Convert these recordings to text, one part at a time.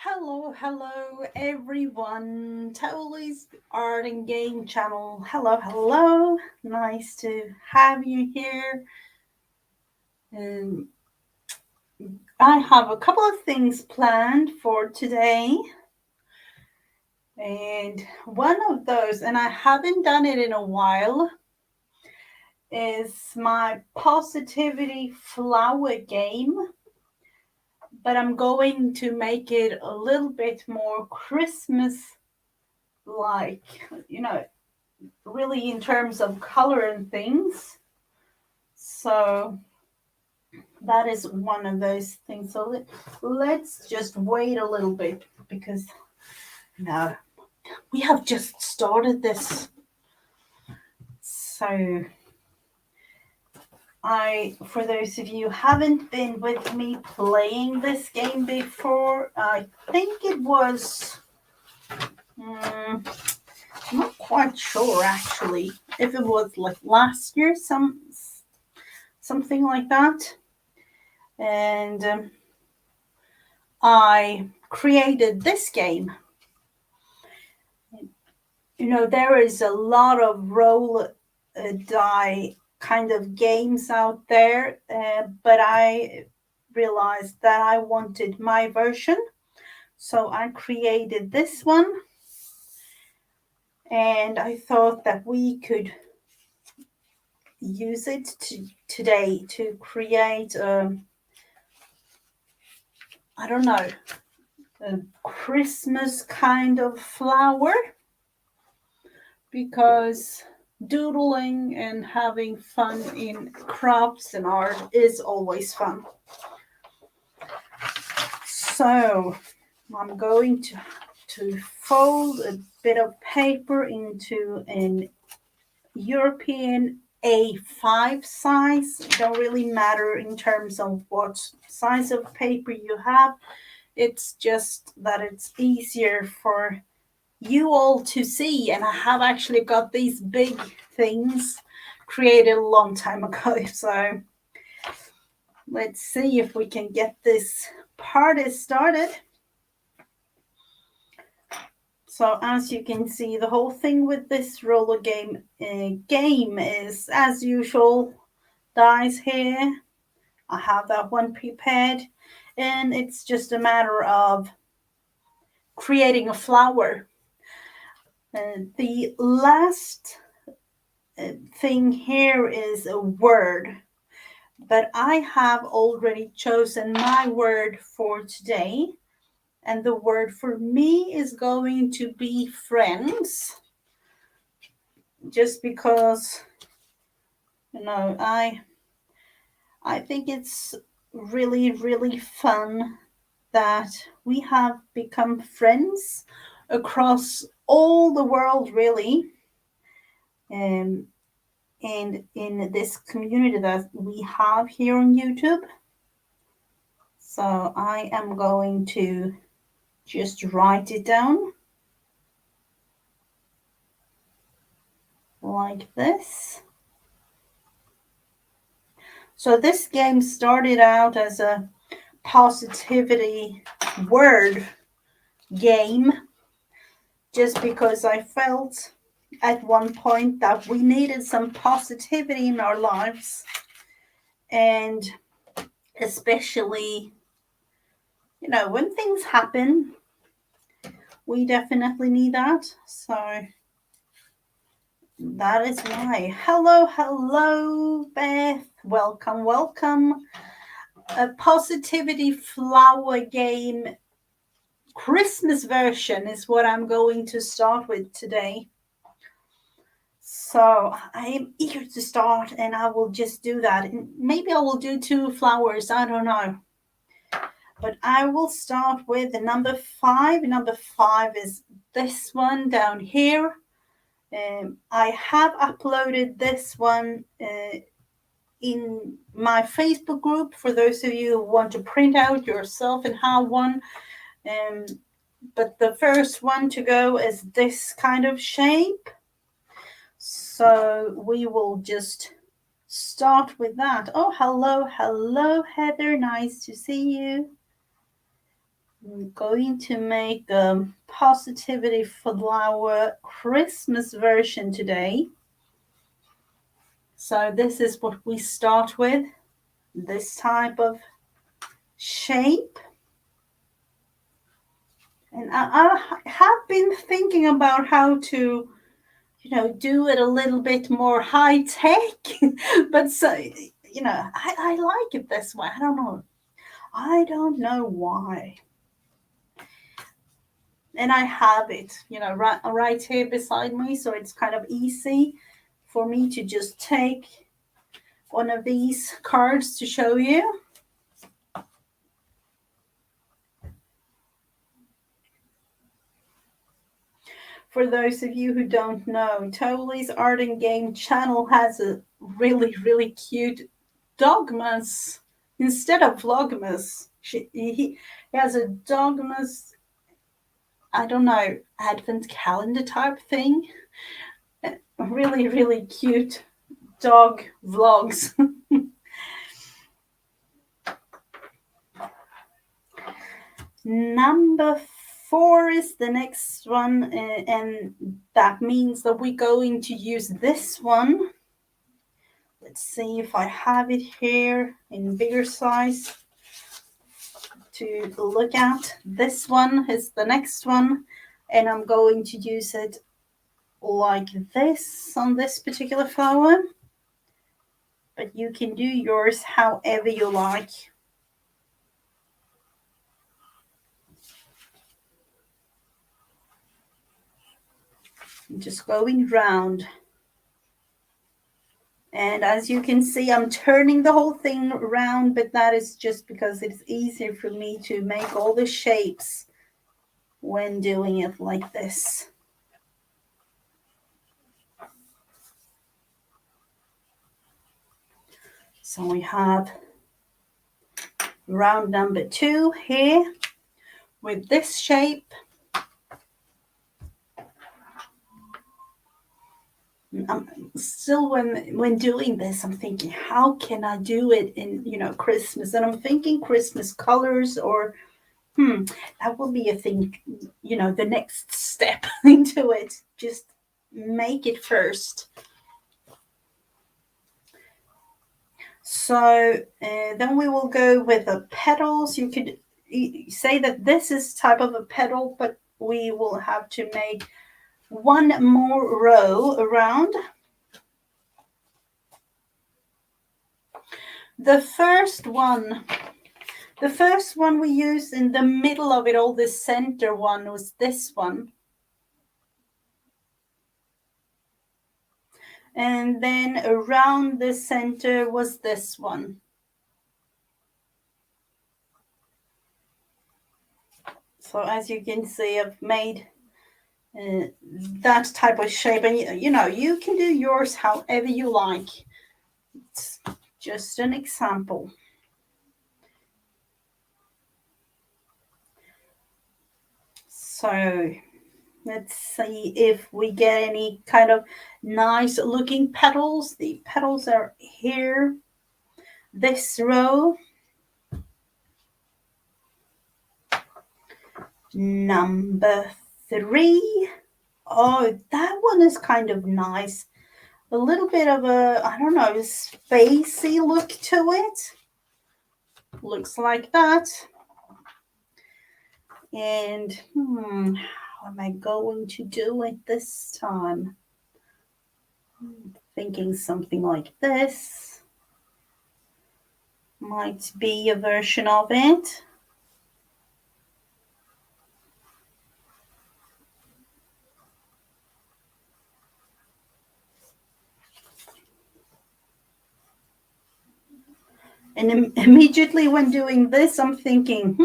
Hello everyone. Totally Art and Game Channel. Hello. Nice to have you here. Um, I have a couple of things planned for today, and one of those, and I haven't done it in a while, is my positivity flower game. But I'm going to make it a little bit more Christmas like, you know, really in terms of color and things. So that is one of those things. So let's just wait a little bit because now we have just started this. So for those of you who haven't been with me playing this game before, I think it was, I'm not quite sure actually, if it was like last year, something like that. And I created this game. There is a lot of roll die kind of games out there, but I realized that I wanted my version. So I created this one, and I thought that we could use it today to create I don't know, a Christmas kind of flower, because doodling and having fun in crafts and art is always fun. So I'm going to fold a bit of paper into an European A5 size. It don't really matter in terms of what size of paper you have. It's just that it's easier for you all to see, and I have actually got these big things created a long time ago. So let's see if we can get this party started. So as you can see, the whole thing with this roller game is, as usual, dice here. I have that one prepared, and it's just a matter of creating a flower. The last thing here is a word, but I have already chosen my word for today, and the word for me is going to be friends, just because I think it's really fun that we have become friends across all the world, really. um, and in this community that we have here on YouTube. So I am going to just write it down like this. So this game started out as a positivity word game, just because I felt at one point that we needed some positivity in our lives, and especially when things happen, we definitely need that. So that is why. Hello, Beth. Welcome. A positivity flower game Christmas version is what I'm going to start with today. So I am eager to start, and I will just do that. Maybe I will do 2 flowers, I don't know. But I will start with the number 5. Number 5 is this one down here. I have uploaded this one in my Facebook group for those of you who want to print out yourself and have one. But the first one to go is this kind of shape. So we will just start with that. Oh, hello, Heather. Nice to see you. I'm going to make a positivity flower Christmas version today. So this is what we start with, this type of shape. And I have been thinking about how to, do it a little bit more high tech. But so, I like it this way. I don't know. I don't know why. And I have it, right here beside me. So it's kind of easy for me to just take one of these cards to show you. For those of you who don't know, Toli's Art and Game channel has a really, really cute Dogmas. Instead of Vlogmas, he has a Dogmas, I don't know, advent calendar type thing. Really, really cute dog vlogs. Number 4 is the next one, and that means that we're going to use this one. Let's see if I have it here in bigger size to look at. This one is the next one, and I'm going to use it like this on this particular flower. But you can do yours however you like. I'm just going round. And as you can see, I'm turning the whole thing around, but that is just because it's easier for me to make all the shapes when doing it like this. So we have round number 2 here with this shape. I'm still when doing this, I'm thinking, how can I do it in Christmas? And I'm thinking Christmas colors, or that will be a thing, the next step into it. Just make it first. So then we will go with the petals. You could say that this is type of a petal, but we will have to make one more row around. The first one we used in the middle of it all, the center one, was this one. And then around the center was this one. So as you can see, I've made that type of shape, and you can do yours however you like. It's just an example. So let's see if we get any kind of nice looking petals. The petals are here, this row. Number 3. Oh, that one is kind of nice. A little bit of a, I don't know, spacey look to it. Looks like that. And how am I going to do it this time? Thinking something like this might be a version of it. And immediately when doing this, I'm thinking,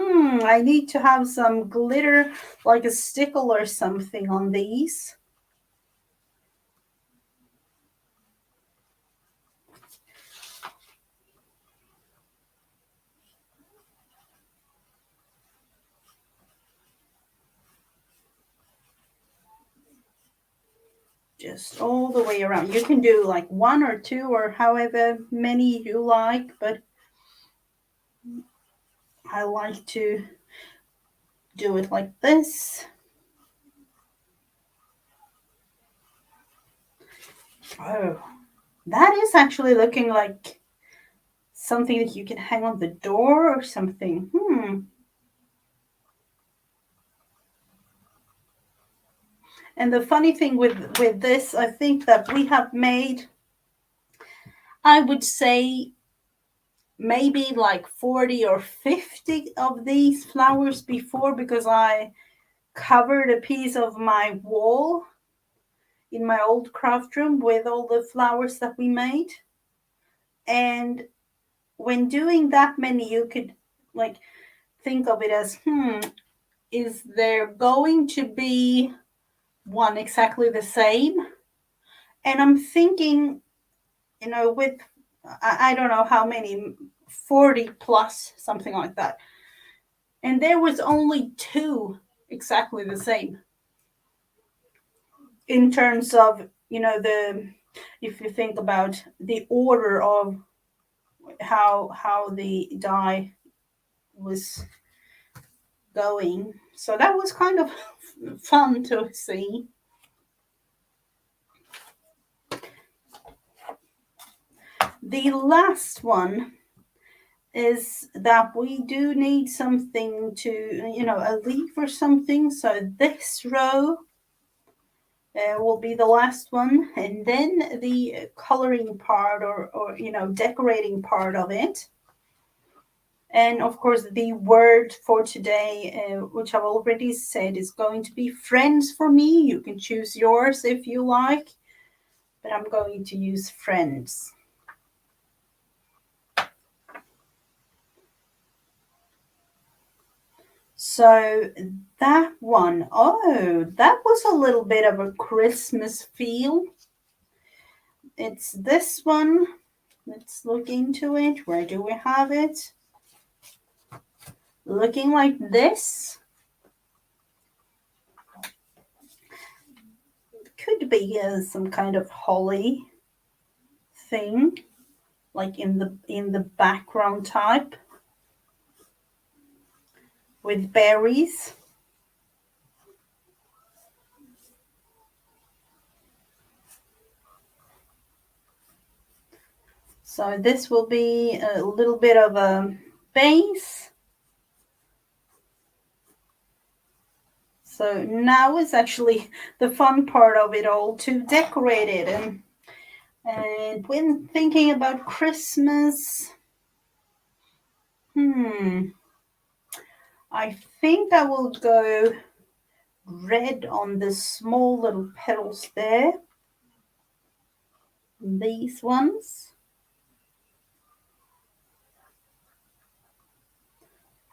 I need to have some glitter, like a stickle or something on these. Just all the way around. You can do like 1 or 2 or however many you like, but I like to do it like this. Oh, that is actually looking like something that you can hang on the door or something. And the funny thing with this, I think that we have made, I would say, maybe like 40 or 50 of these flowers before, because I covered a piece of my wall in my old craft room with all the flowers that we made. And when doing that many, you could like think of it as, is there going to be one exactly the same? And I'm thinking, with, I don't know how many, 40 plus, something like that. And there was only two exactly the same in terms of, if you think about the order of how the die was going. So that was kind of fun to see. The last one is that we do need something to, a leaf or something. So this row will be the last one. And then the coloring part or decorating part of it. And of course, the word for today, which I've already said, is going to be friends for me. You can choose yours if you like, but I'm going to use friends. So that one, oh, that was a little bit of a Christmas feel. It's this one. Let's look into it. Where do we have it? Looking like this. Could be some kind of holly thing, like in the background type with berries. So this will be a little bit of a base. So now is actually the fun part of it all, to decorate it. And when thinking about Christmas, I think I will go red on the small little petals there. These ones.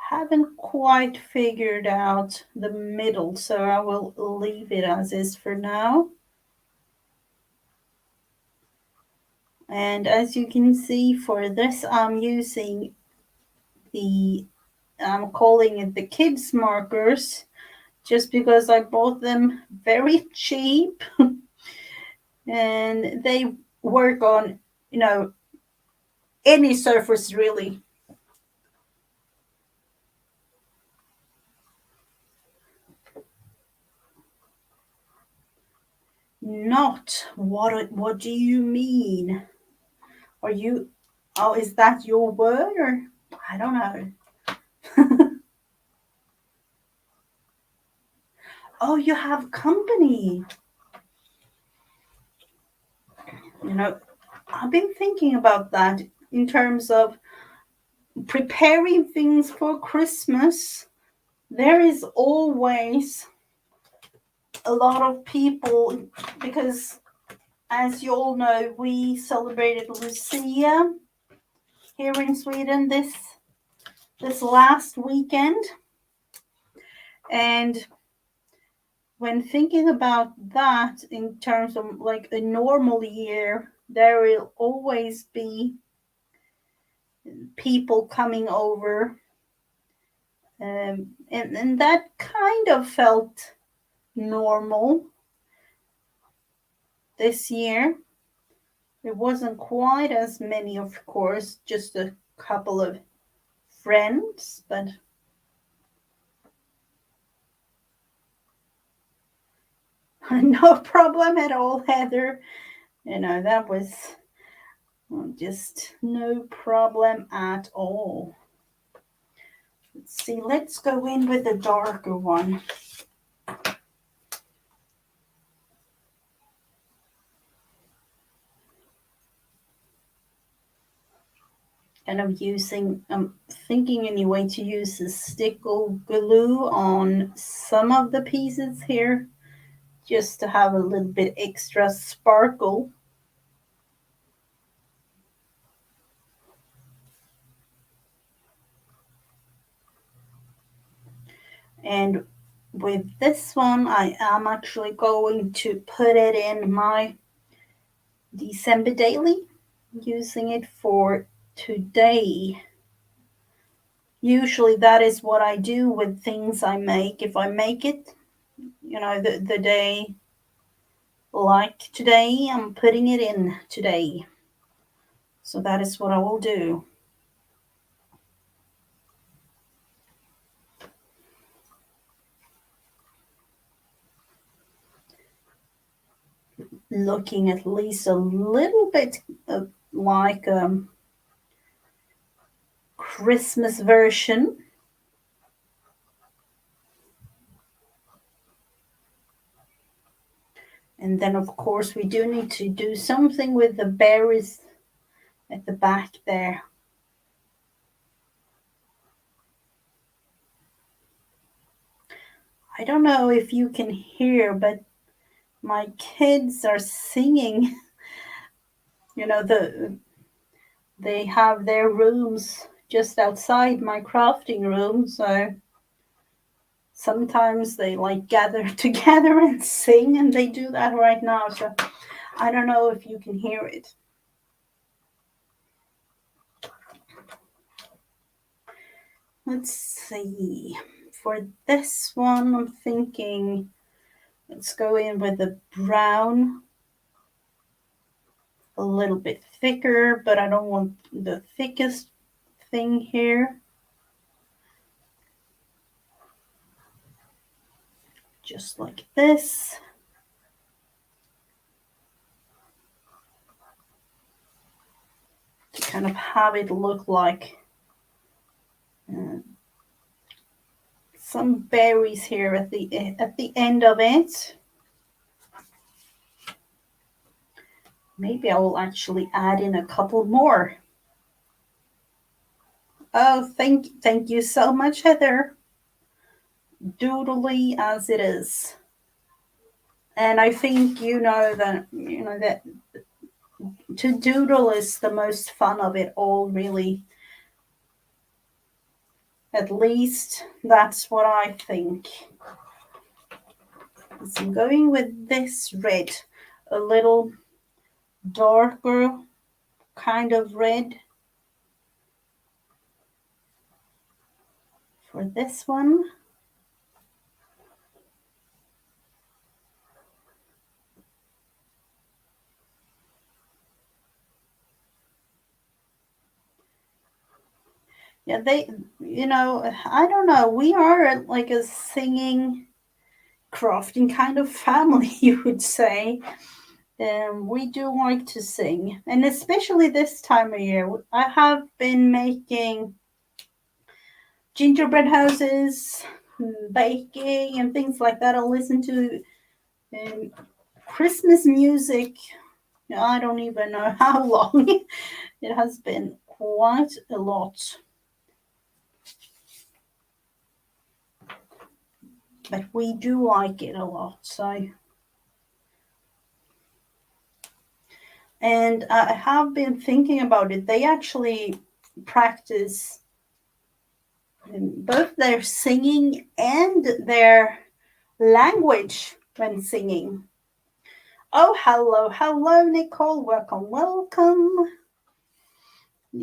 Haven't quite figured out the middle, so I will leave it as is for now. And as you can see, for this I'm using I'm calling it the kids markers, just because I bought them very cheap and they work on, any surface really. Not what do you mean? Are you, oh, is that your word, or I don't know. Oh, you have company. I've been thinking about that in terms of preparing things for Christmas. There is always a lot of people, because as you all know, we celebrated Lucia here in Sweden this last weekend. And when thinking about that in terms of like a normal year, there will always be people coming over. And that kind of felt normal this year. It wasn't quite as many, of course, just a couple of friends, but No problem at all, Heather. That was just no problem at all. Let's see, let's go in with the darker one. And I'm thinking anyway to use the stickle glue on some of the pieces here, just to have a little bit extra sparkle. And with this one, I am actually going to put it in my December daily, using it for today. Usually that is what I do with things I make. If I make it, the day like today, I'm putting it in today. So that is what I will do. Looking at least a little bit like a Christmas version. And then, of course, we do need to do something with the berries at the back there. I don't know if you can hear, but my kids are singing. They have their rooms just outside my crafting room, so sometimes they like gather together and sing, and they do that right now. So I don't know if you can hear it. Let's see. For this one, I'm thinking let's go in with the brown, a little bit thicker, but I don't want the thickest thing here. Just like this. To kind of have it look like some berries here at the end of it. Maybe I will actually add in a couple more. Oh, thank you so much, Heather. Doodly as it is. And I think that to doodle is the most fun of it all, really. At least that's what I think. So I'm going with this red, a little darker kind of red for this one. Yeah, I don't know. We are like a singing, crafting kind of family, you would say. We do like to sing, and especially this time of year. I have been making gingerbread houses, baking, and things like that. I listen to um, Christmas music. I don't even know how long. It has been quite a lot. But we do like it a lot. And I have been thinking about it. They actually practice both their singing and their language when singing. Oh, hello, Nicole. Welcome.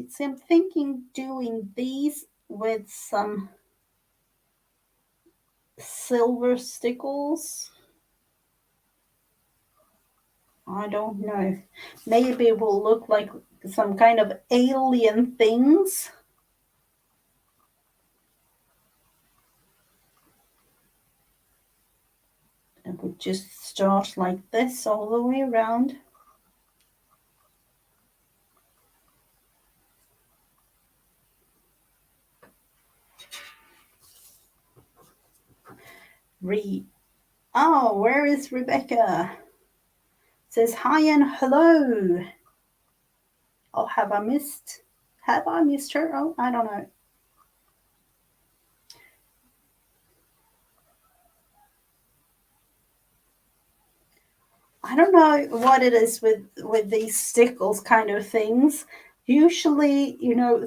See, I'm thinking doing these with some silver stickles. I don't know. Maybe it will look like some kind of alien things. It would just start like this all the way around. Oh, where is Rebecca? Says hi and hello. Oh, have I missed her? Oh, I don't know. I don't know what it is with these stickles kind of things. Usually,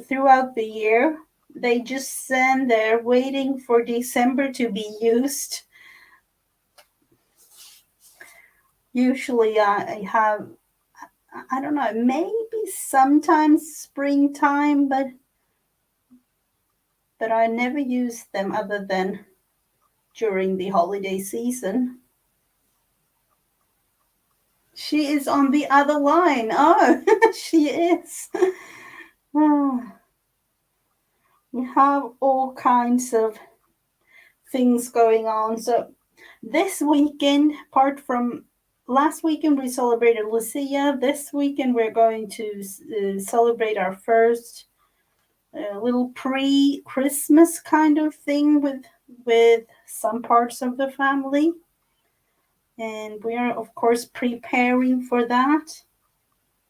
throughout the year, they just stand there waiting for December to be used. Usually, I have, I don't know, maybe sometimes springtime, but I never use them other than during the holiday season. She is on the other line. Oh, she is. Oh, we have all kinds of things going on. So this weekend, apart from last weekend, we celebrated Lucia. This weekend, we're going to celebrate our first little pre-Christmas kind of thing with some parts of the family, and we are of course preparing for that.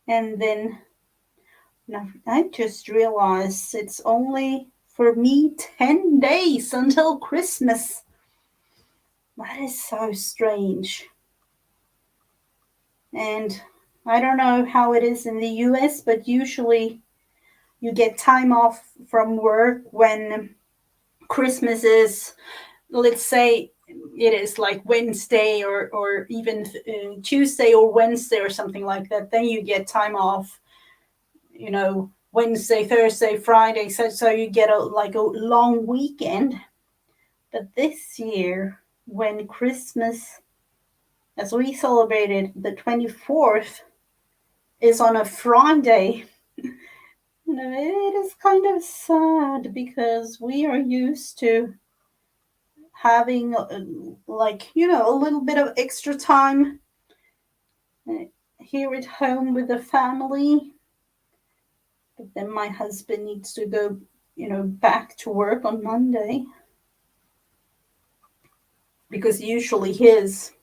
And then I just realized it's only for me 10 days until Christmas. That is so strange. And I don't know how it is in the US, but usually you get time off from work when Christmas is, let's say it is like Wednesday or even Tuesday or Wednesday or something like that. Then you get time off, Wednesday, Thursday, Friday. So you get a long weekend. But this year, when Christmas, as we celebrated the 24th, is on a Friday, it is kind of sad because we are used to having a little bit of extra time here at home with the family. But then my husband needs to go, back to work on Monday because usually he's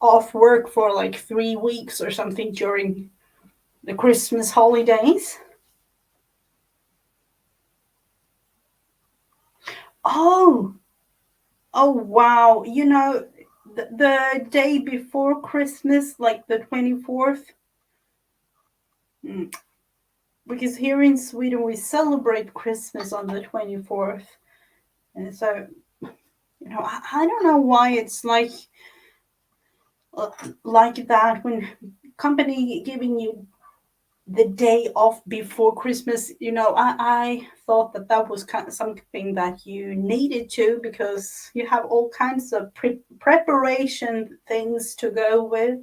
off work for like 3 weeks or something during the Christmas holidays. Oh, oh wow. The day before Christmas, like the 24th, because here in Sweden we celebrate Christmas on the 24th. And so, I don't know why it's like that when company giving you the day off before Christmas. I thought that was kind of something that you needed to, because you have all kinds of preparation things to go with.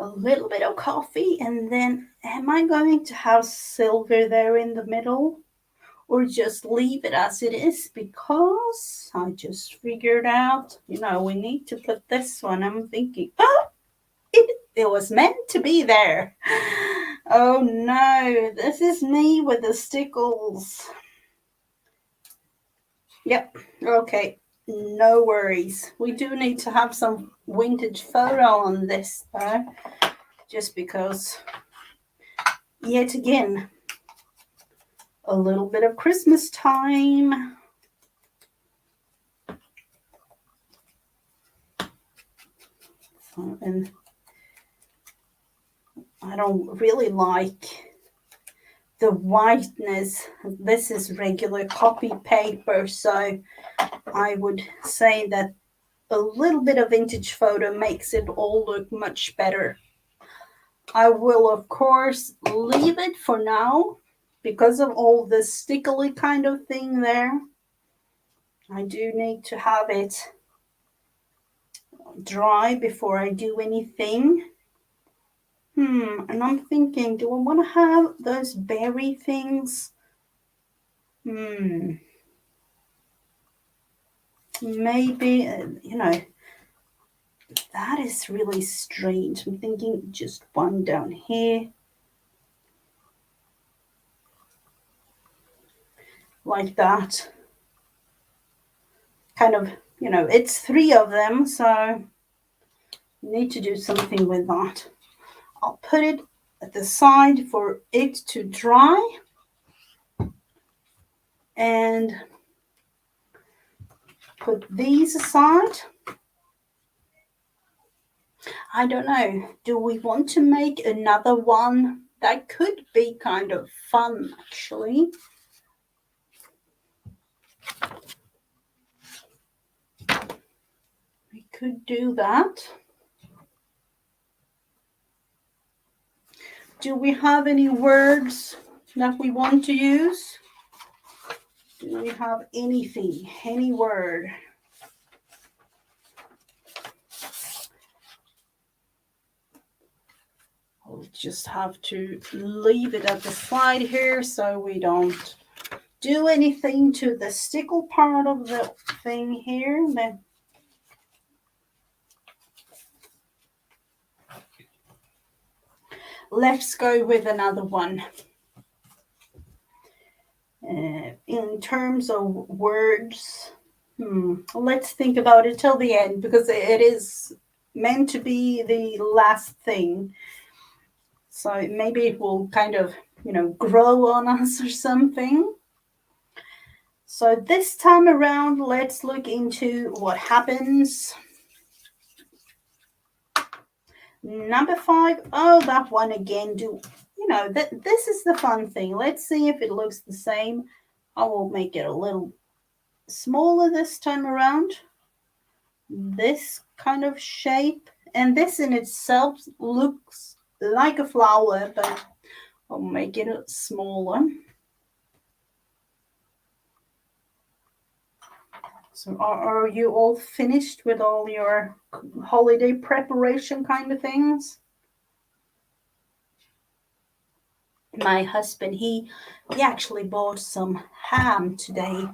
A little bit of coffee, and then am I going to have silver there in the middle, or just leave it as it is? Because I just figured out, we need to put this one. I'm thinking, oh, it was meant to be there. Oh no, this is me with the stickles. Yep, okay, no worries. We do need to have some vintage photo on this though, just because, yet again, a little bit of Christmas time. And I don't really like the whiteness. This is regular copy paper, so I would say that a little bit of vintage photo makes it all look much better. I will, of course, leave it for now because of all this stickly kind of thing there. I do need to have it dry before I do anything. And I'm thinking, do I want to have those berry things? maybe, that is really strange. I'm thinking just one down here. Like that. Kind of, it's three of them, so need to do something with that. I'll put it at the side for it to dry. And put these aside. I don't know. Do we want to make another one? That could be kind of fun, actually. We could do that. Do we have any words that we want to use? Do we have anything, any word? We'll just have to leave it at the side here so we don't do anything to the stickle part of the thing here. Then let's go with another one. In terms of words, let's think about it till the end because it is meant to be the last thing. So maybe it will kind of, grow on us or something. So this time around, let's look into what happens. Number 5. Oh, that one again. This is the fun thing. Let's see if it looks the same. I will make it a little smaller this time around. This kind of shape. And this in itself looks like a flower, but I'll make it smaller. So are you all finished with all your holiday preparation kind of things? My husband, he actually bought some ham today.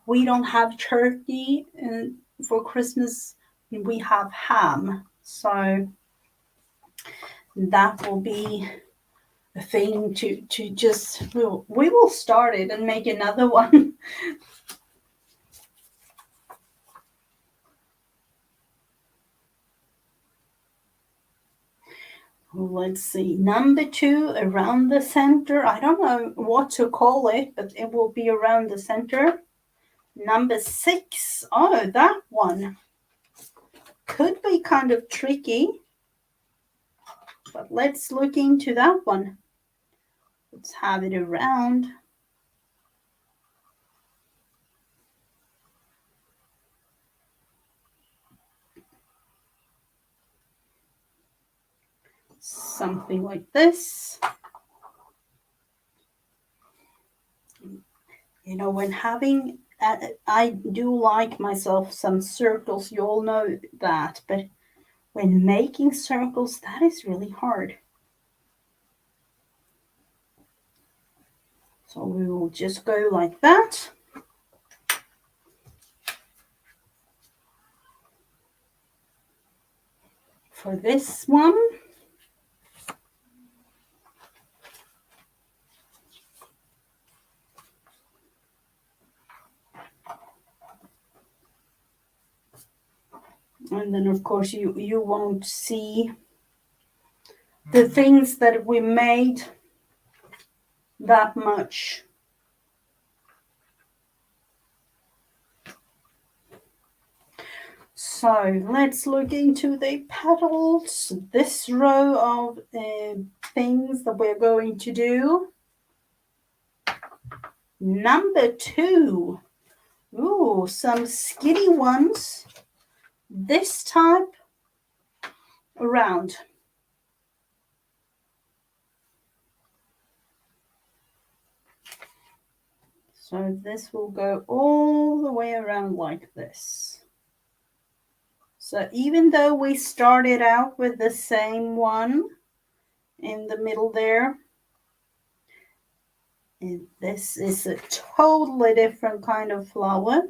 We don't have turkey for Christmas. We have ham. So that will be a thing to just, we will start it and make another one. Let's see, number 2 around the center. I don't know what to call it, but it will be around the center. Number 6, oh, that one could be kind of tricky, but let's look into that one. Let's have it around. Something like this. When having, I do like myself some circles, you all know that, but when making circles, that is really hard. So we will just go like that. For this one, and then of course you won't see the things that we made that much. So let's look into the petals, this row of things that we're going to do. Number 2, ooh, some skinny ones, this type around. So this will go all the way around like this. So even though we started out with the same one in the middle there, and this is a totally different kind of flower.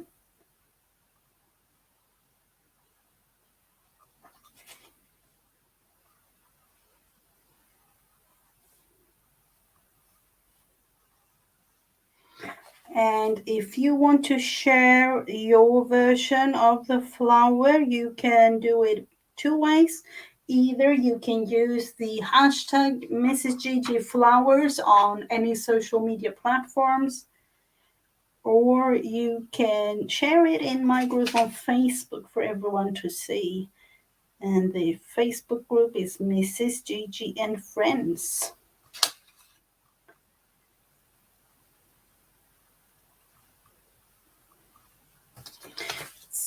And if you want to share your version of the flower, you can do it two ways. Either you can use the hashtag Mrs. Gigi Flowers on any social media platforms, or you can share it in my group on Facebook for everyone to see. And the Facebook group is Mrs. Gigi and Friends.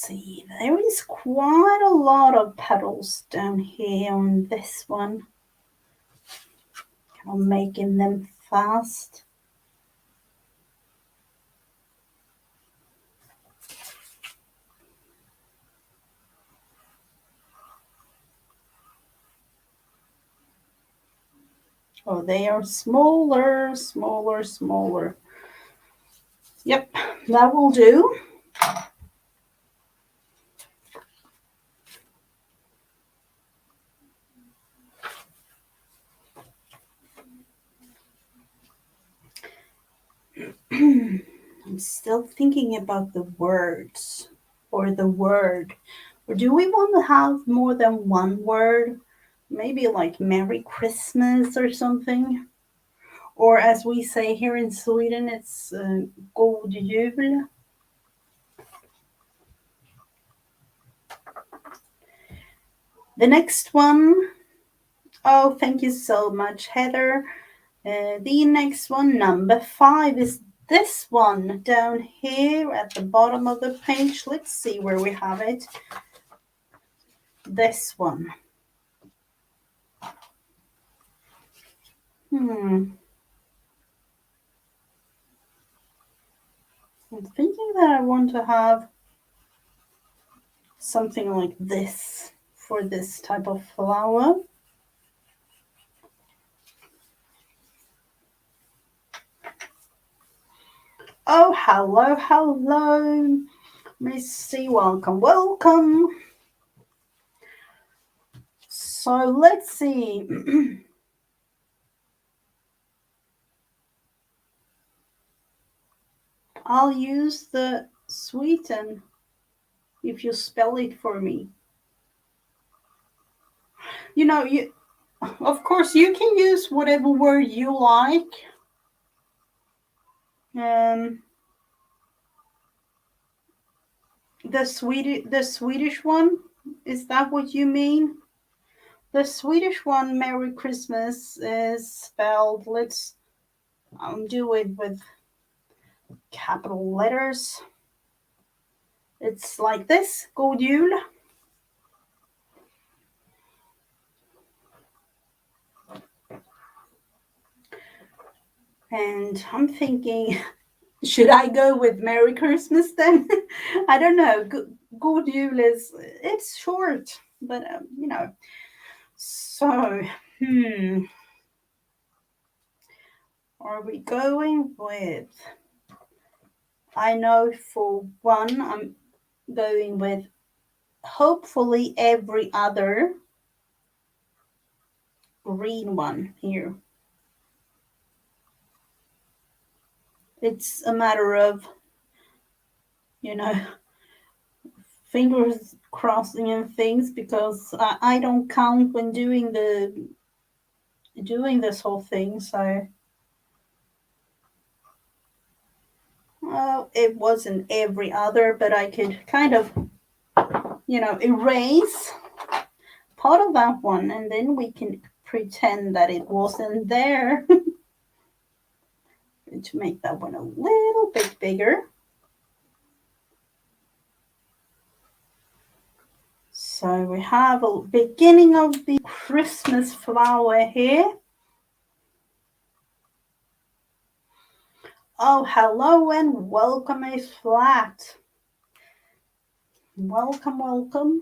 See, there is quite a lot of petals down here on this one. I'm making them fast. Oh, they are smaller, smaller, smaller. Yep, that will do. I'm still thinking about the words or the word. Or do we want to have more than one word? Maybe like Merry Christmas or something. Or as we say here in Sweden, it's God Jul. The next one, oh, thank you so much, Heather. The next one, number 5, is this one down here at the bottom of the page. Let's see where we have it. This one. I'm thinking that I want to have something like this for this type of flower. Oh, hello, hello. Missy, welcome, welcome. So let's see. I'll use the sweeten if you spell it for me. You of course you can use whatever word you like. Um, the Swedish one, is that what you mean? The Swedish one, Merry Christmas, is spelled. Let's do it with capital letters. It's like this: God Jul. And I'm thinking, should I go with Merry Christmas then? I don't know. God Jul it's short, but So, are we going with? I know for one, I'm going with hopefully every other green one here. It's a matter of, you know, fingers crossing and things because I don't count when doing this whole thing. So, well, it wasn't every other, but I could kind of, erase part of that one, and then we can pretend that it wasn't there. To make that one a little bit bigger. So we have a beginning of the Christmas flower here. Oh, hello and welcome, Ace Flat. Welcome, welcome.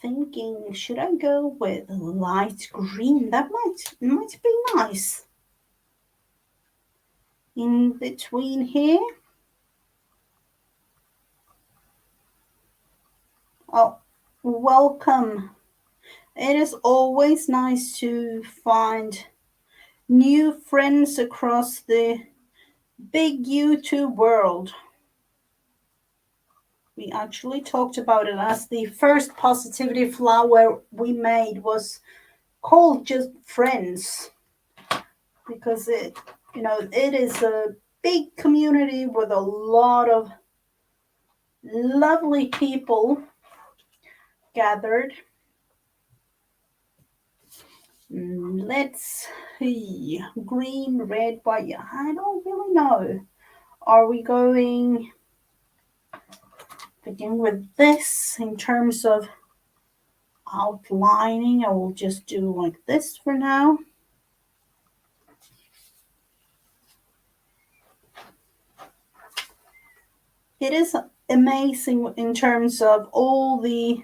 Thinking, should I go with light green? That might be nice. In between here. Oh, welcome. It is always nice to find new friends across the big YouTube world. We actually talked about it as the first positivity flower we made was called just Friends, because it is a big community with a lot of lovely people gathered. Let's see. Green, red, white. Yeah, I don't really know. Are we going begin with this in terms of outlining? I will just do like this for now. It is amazing in terms of all the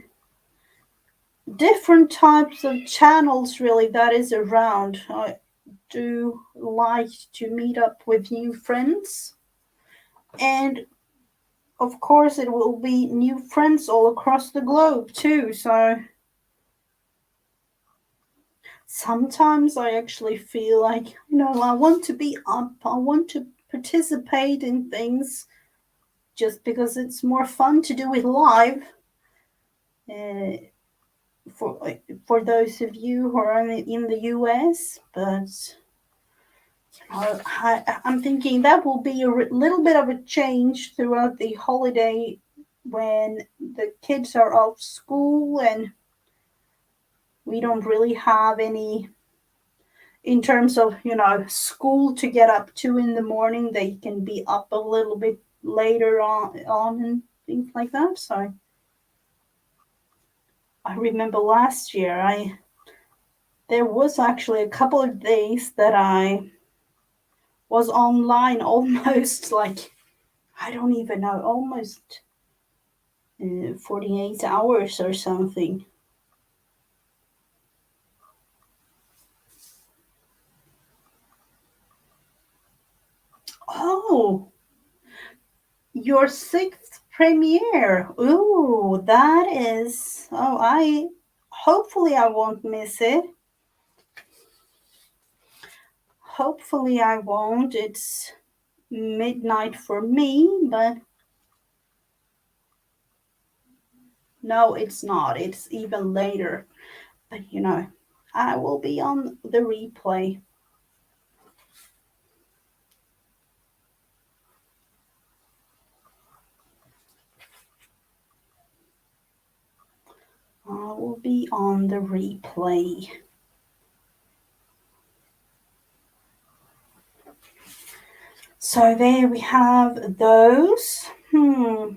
different types of channels really that is around. I do like to meet up with new friends, and of course it will be new friends all across the globe too. So sometimes I actually feel like, I want to be up, I want to participate in things just because it's more fun to do it live. Uh, for those of you who are in the US, but I'm thinking that will be a little bit of a change throughout the holiday when the kids are off school and we don't really have any in terms of school to get up to in the morning. They can be up a little bit later on and things like that. So I remember last year I there was actually a couple of days that I was online almost like, I don't even know, almost 48 hours or something. Oh, your sixth premiere. Ooh, that is. Oh, hopefully I won't miss it. Hopefully I won't. It's midnight for me, but no, it's not. It's even later. But I will be on the replay. I will be on the replay. So there we have those. I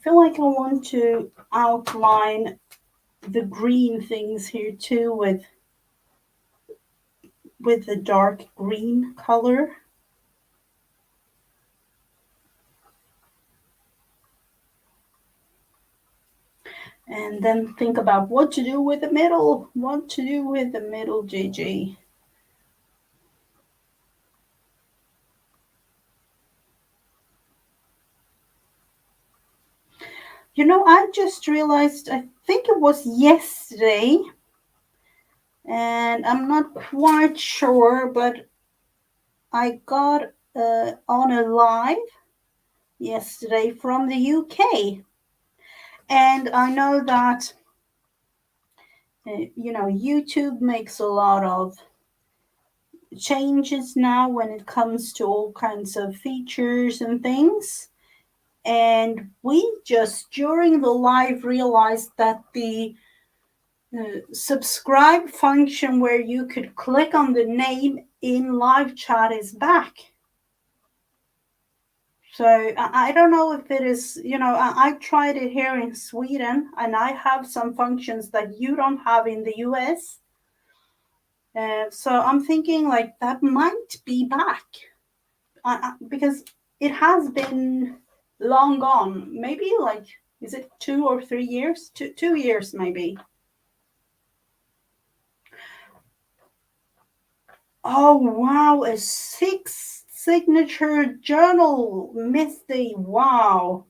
feel like I want to outline the green things here too with the dark green color. And then think about what to do with the middle. What to do with the middle, JJ. I just realized, I think it was yesterday, and I'm not quite sure, but I got on a live yesterday from the UK. And I know that, YouTube makes a lot of changes now when it comes to all kinds of features and things. And we just during the live realized that the subscribe function where you could click on the name in live chat is back. So I don't know if it is, I tried it here in Sweden and I have some functions that you don't have in the US. So I'm thinking like that might be back because it has been long gone. Maybe like, is it 2 or 3 years? 2 years maybe. Oh wow, a six signature journal, Misty. Wow.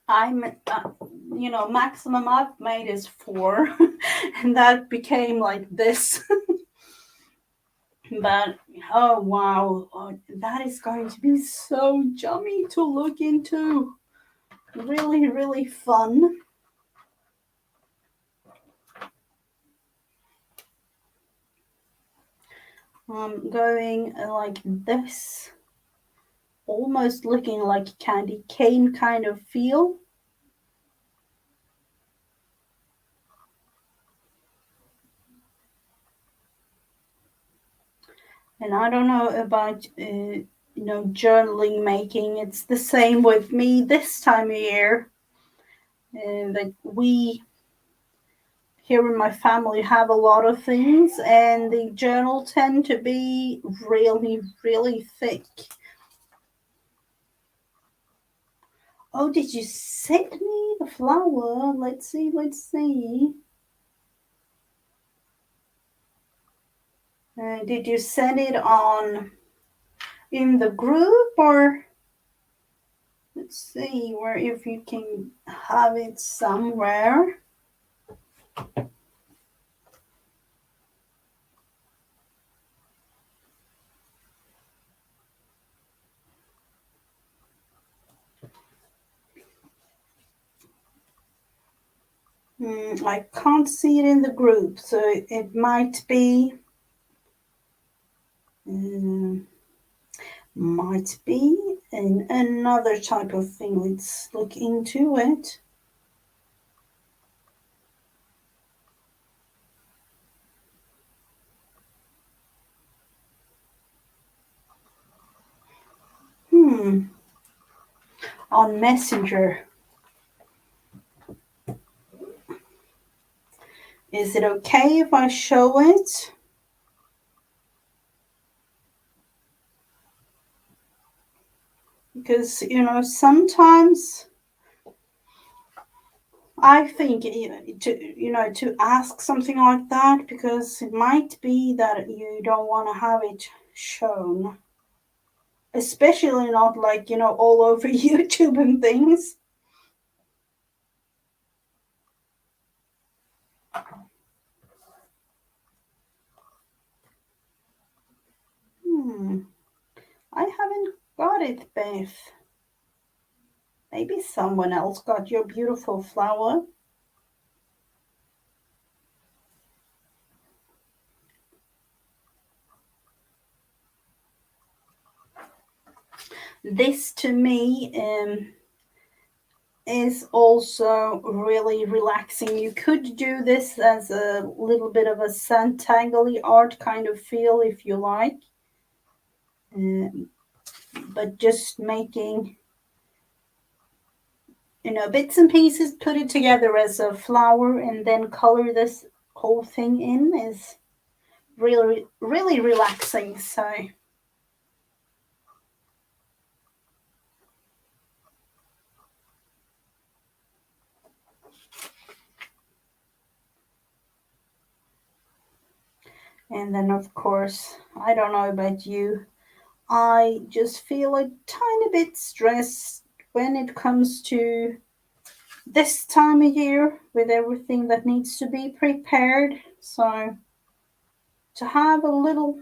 I'm, maximum I've made is 4, and that became like this. But oh wow, oh, that is going to be so yummy to look into. Really, really fun. Going like this, almost looking like candy cane kind of feel. And I don't know about journaling making. It's the same with me this time of year. That we here in my family have a lot of things, and the journal tend to be really, really thick. Oh, did you send me the flower? Let's see, let's see. Did you send it on in the group, or let's see where if you can have it somewhere? I can't see it in the group, so it um, might be in another type of thing. Let's look into it. Hmm, on Messenger. Is it okay if I show it? Because sometimes I think to ask something like that, because it might be that you don't want to have it shown, especially not like all over YouTube and things. Hmm, I haven't got it, Beth. Maybe someone else got your beautiful flower. This to me is also really relaxing. You could do this as a little bit of a Santangly art kind of feel if you like, um, but just making bits and pieces, put it together as a flower, and then color this whole thing in is really, really relaxing. So, and then of course, I don't know about you, I just feel a tiny bit stressed when it comes to this time of year with everything that needs to be prepared. So to have a little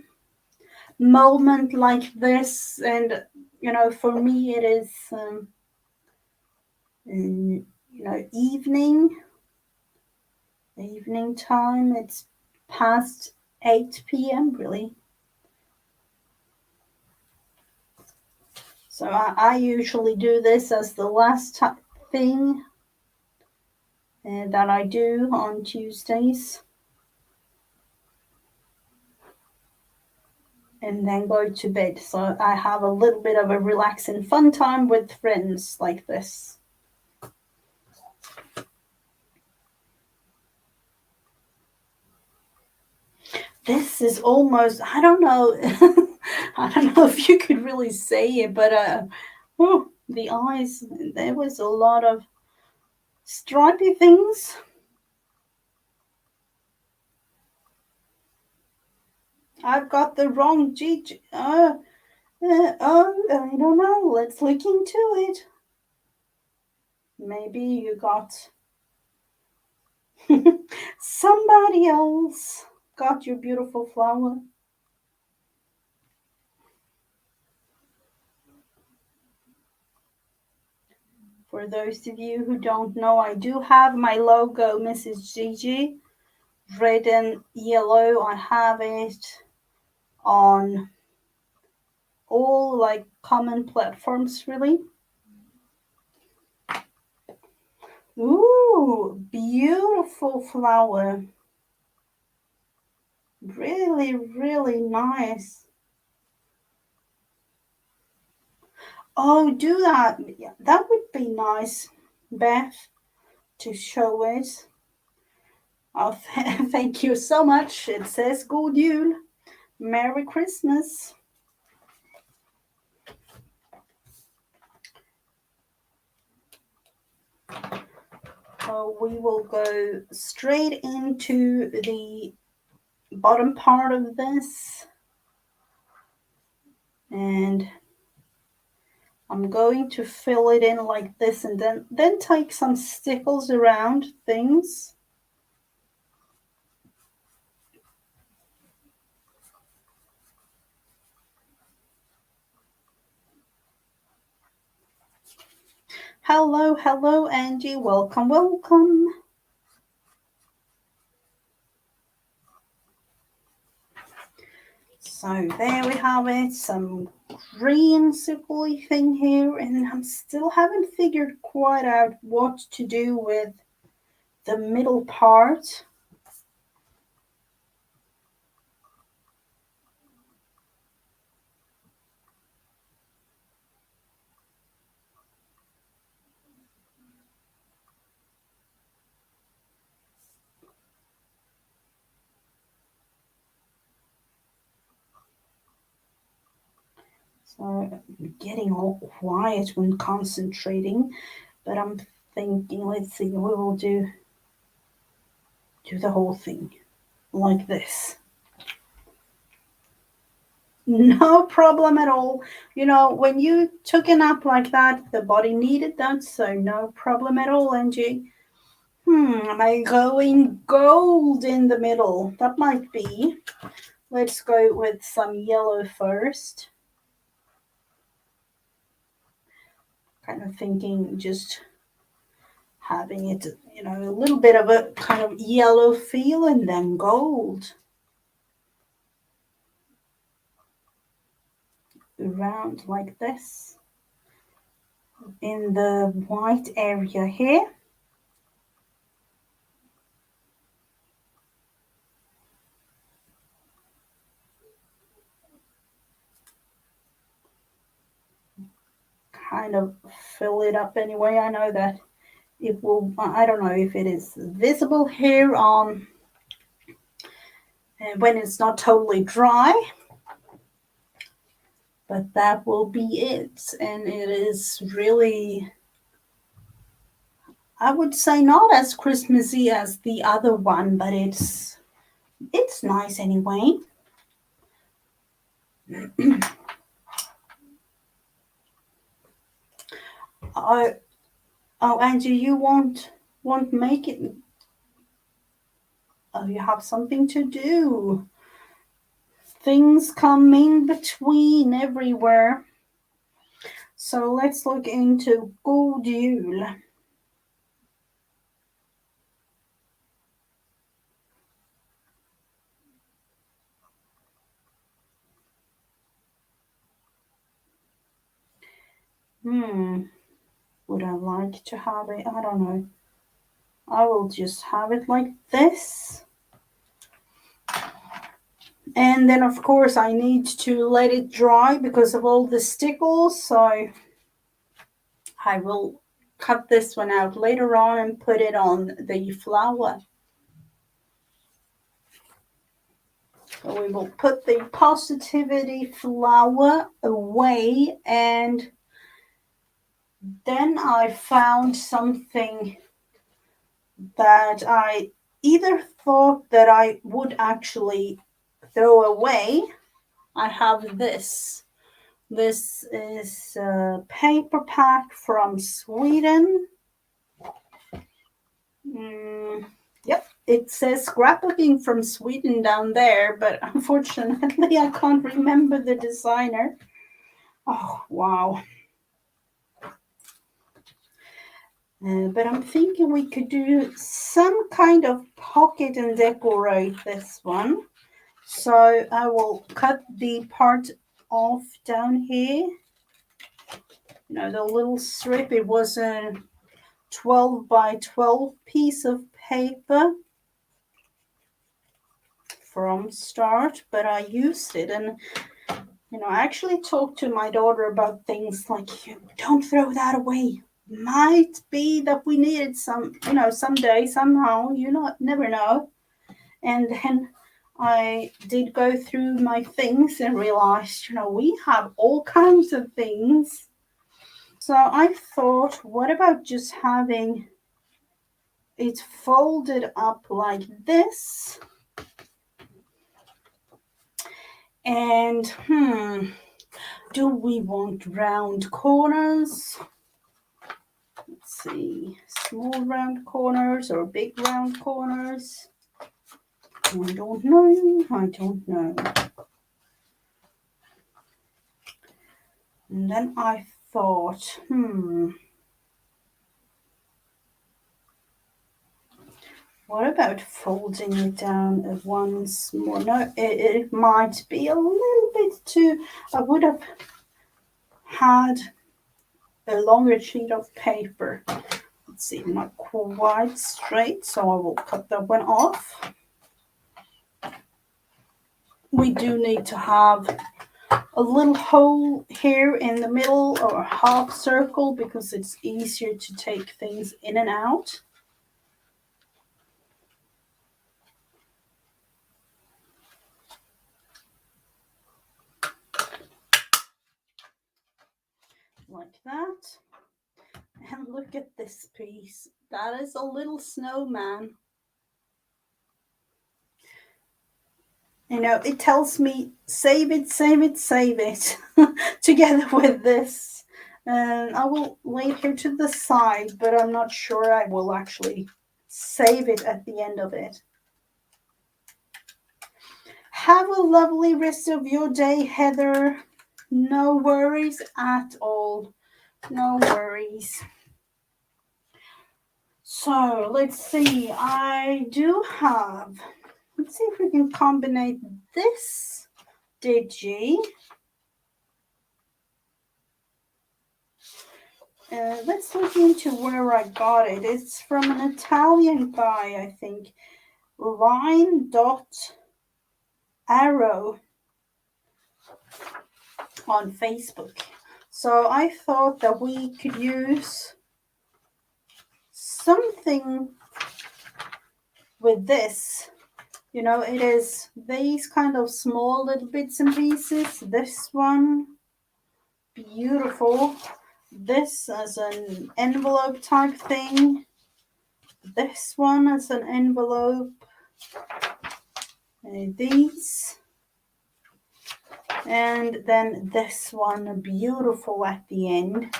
moment like this, and for me it is evening time. It's past 8 p.m. really. So I usually do this as the last thing that I do on Tuesdays, and then go to bed. So I have a little bit of a relaxing fun time with friends like this. This is almost, I don't know, I don't know if you could really say it, but the eyes, there was a lot of stripy things. I've got the wrong G. I don't know. Let's look into it. Maybe you got somebody else got your beautiful flower. For those of you who don't know, I do have my logo, Mrs. Gigi, red and yellow. I have it on all like common platforms, really. Ooh, beautiful flower. Really, really nice. Oh, do that. Yeah, that would be nice, Beth, to show it. Oh, thank you so much. It says God Jul. Merry Christmas. So we will go straight into the bottom part of this. And I'm going to fill it in like this and then take some stickles around things. Hello, hello, Angie. Welcome, welcome. So there we have it, some green circly thing here, and I'm still haven't figured quite out what to do with the middle part. So I'm getting all quiet when concentrating, but I'm thinking, let's see, we will do the whole thing like this. No problem at all. You know, when you took a nap like that, the body needed that, so no problem at all, Angie. Am I going gold in the middle? That might be. Let's go with some yellow first. Kind of thinking just having it, you know, a little bit of a kind of yellow feel and then gold. Around like this. In the white area here. Kind of fill it up anyway. I know that it will, I don't know if it is visible here on when it's not totally dry, but that will be it. And it is really, I would say, not as Christmassy as the other one, but it's nice anyway. Oh, Angie, you won't make it. Oh, you have something to do. Things come in between everywhere. So let's look into God Jul. Would I like to have it? I don't know. I will just have it like this. And then of course I need to let it dry because of all the stickles. So I will cut this one out later on and put it on the flower. So we will put the positivity flower away, and then I found something that I either thought that I would actually throw away. I have this. This is a paper pack from Sweden. Yep, it says scrapbooking from Sweden down there, but unfortunately I can't remember the designer. Oh, wow. But I'm thinking we could do some kind of pocket and decorate this one. So I will cut the part off down here. You know, the little strip, it was a 12 by 12 piece of paper from start, but I used it, and I actually talked to my daughter about things like, don't throw that away. Might be that we need it someday, somehow, never know. And then I did go through my things and realized, we have all kinds of things. So I thought, what about just having it folded up like this? And do we want round corners? Let's see, small round corners or big round corners? I don't know. And then I thought, what about folding it down at once more? No, it might be a little bit too, I would have had a longer sheet of paper. Let's see, not quite straight, so I will cut that one off. We do need to have a little hole here in the middle or a half circle because it's easier to take things in and out. Like that. And look at this piece. That is a little snowman. It tells me save it, save it, save it together with this. And I will lay it here to the side, but I'm not sure I will actually save it at the end of it. Have a lovely rest of your day, Heather. No worries at all. No worries. So let's see. I do have. Let's see if we can combine this digi. Let's look into where I got it. It's from an Italian guy, I think. Line.arrow on Facebook. So I thought that we could use something with this. It is these kind of small little bits and pieces. This one, beautiful. This as an envelope type thing. This one as an envelope. These. And then this one, beautiful at the end.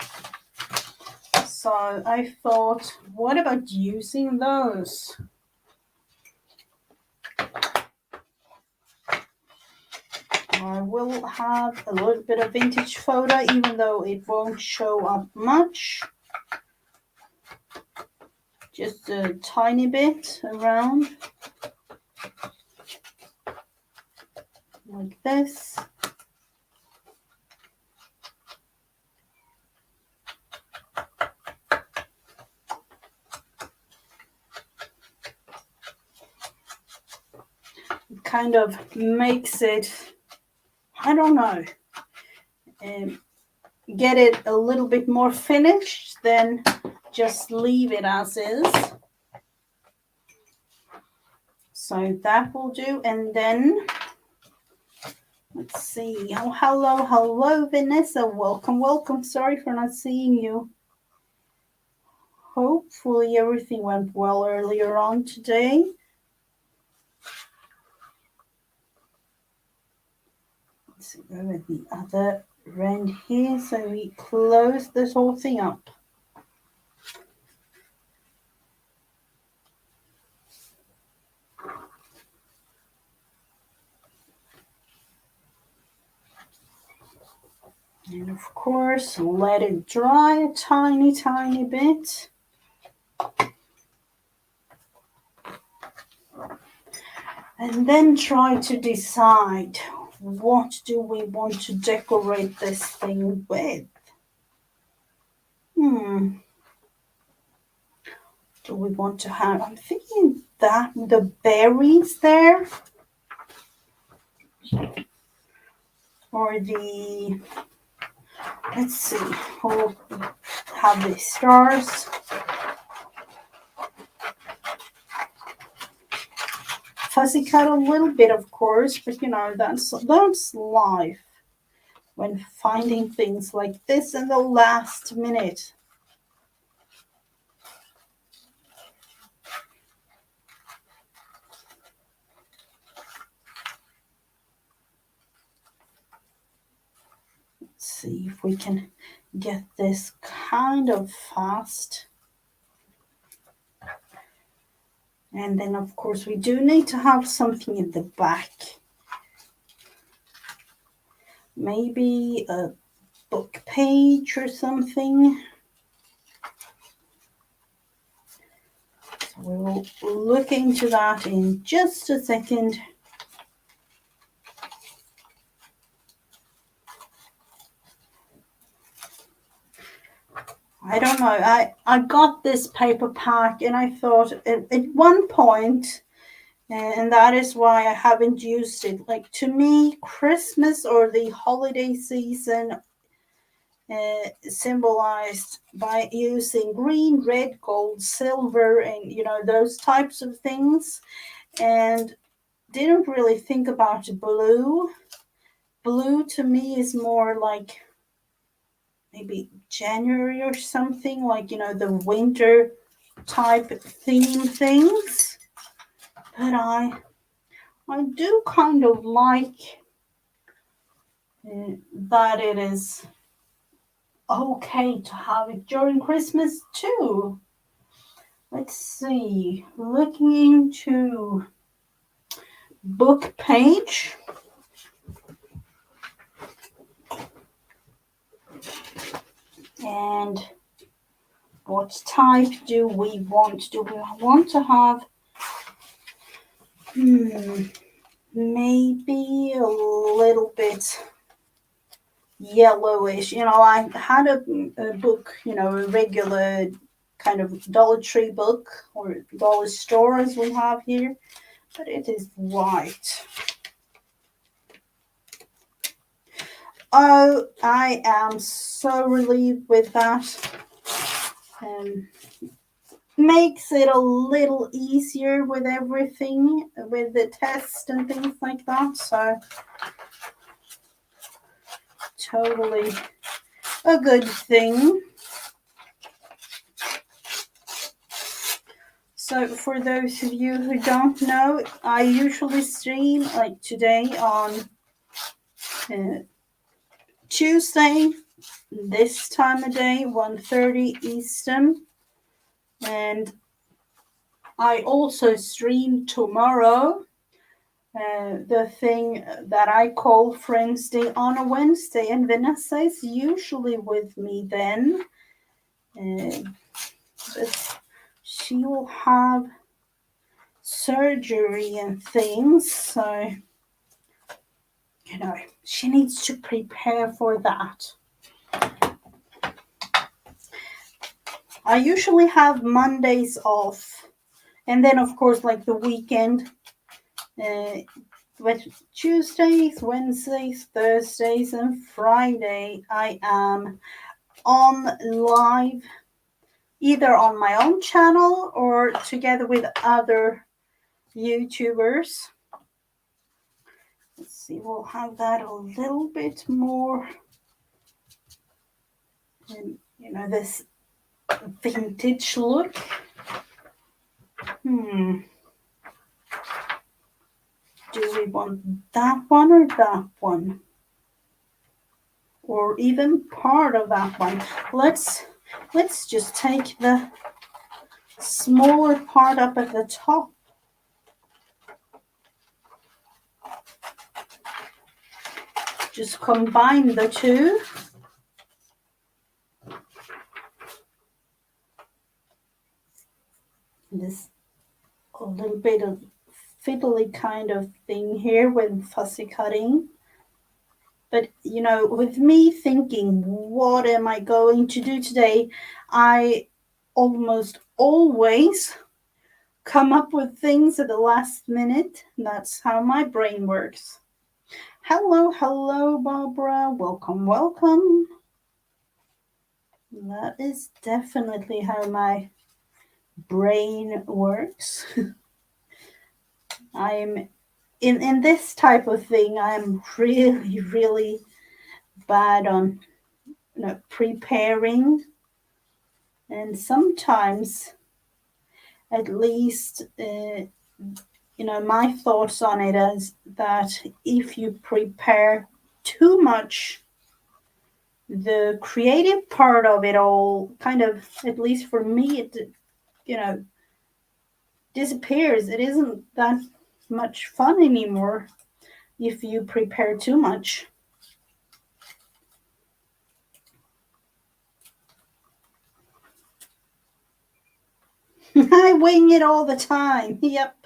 So I thought, what about using those? I will have a little bit of vintage photo, even though it won't show up much. Just a tiny bit around. Like this. It kind of makes it, I don't know, get it a little bit more finished than just leave it as is. So that will do. And then let's see. Oh, hello, Vanessa. Welcome. Sorry for not seeing you. Hopefully everything went well earlier on today. Let's go with the other end here. So we close this whole thing up. And of course, let it dry a tiny bit. and then try to decide what do we want to decorate this thing with. Do we want to have, I'm thinking that the berries there, or the, let's see, we'll have the stars. Fussy cut a little bit, of course, but you know, that's life when finding things like this in the last minute. Let's see if we can get this kind of fast. And then, of course, we do need to have something in the back. Maybe a book page or something. So we will look into that in just a second. I don't know. I got this paper pack and I thought at one point, and that is why I haven't used it. Like, to me, Christmas or the holiday season symbolized by using green, red, gold, silver, and you know, those types of things, and didn't really think about blue. Blue to me is more like maybe January or something, like, you know, the winter type theme things. But I do kind of like that it is okay to have it during Christmas too. Let's see, looking into book page. And what type do we want? Do we want to have maybe a little bit yellowish? You know, I had a book, you know, a regular kind of Dollar Tree book or dollar store as we have here, but it is white. Oh, I am so relieved with that. Makes it a little easier with everything, with the test and things like that. So totally a good thing. So for those of you who don't know, I usually stream like today on Tuesday, this time of day, 1:30 Eastern. And I also stream tomorrow, the thing that I call Friends Day on a Wednesday. And Vanessa is usually with me then. But she will have surgery and things, so you know, she needs to prepare for that. I usually have Mondays off, and then of course like the weekend, but Tuesdays, Wednesdays, Thursdays, and Friday I am on live, either on my own channel or together with other YouTubers. Let's see, we'll have that a little bit more, and you know, this vintage look. Do we want that one or that one? Or even part of that one? Let's just take the smaller part up at the top. Just combine the two. This a little bit of fiddly kind of thing here with fussy cutting. But with me thinking, what am I going to do today? I almost always come up with things at the last minute. That's how my brain works. Hello, hello, Barbara. Welcome, welcome. That is definitely how my brain works. I'm in this type of thing. I'm really, really bad on preparing, and sometimes, at least, my thoughts on it is that if you prepare too much, the creative part of it all kind of, at least for me, it disappears. It isn't that much fun anymore if you prepare too much. I wing it all the time. Yep.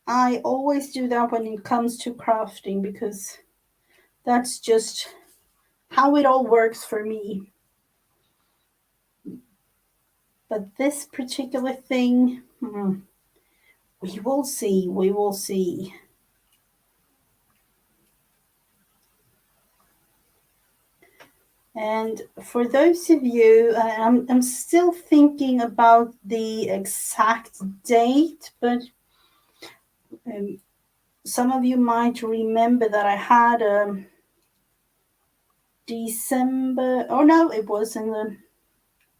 I always do that when it comes to crafting because that's just how it all works for me. But this particular thing, we will see. We will see. And for those of you, I'm still thinking about the exact date, but some of you might remember that I had December. Oh no, it was in the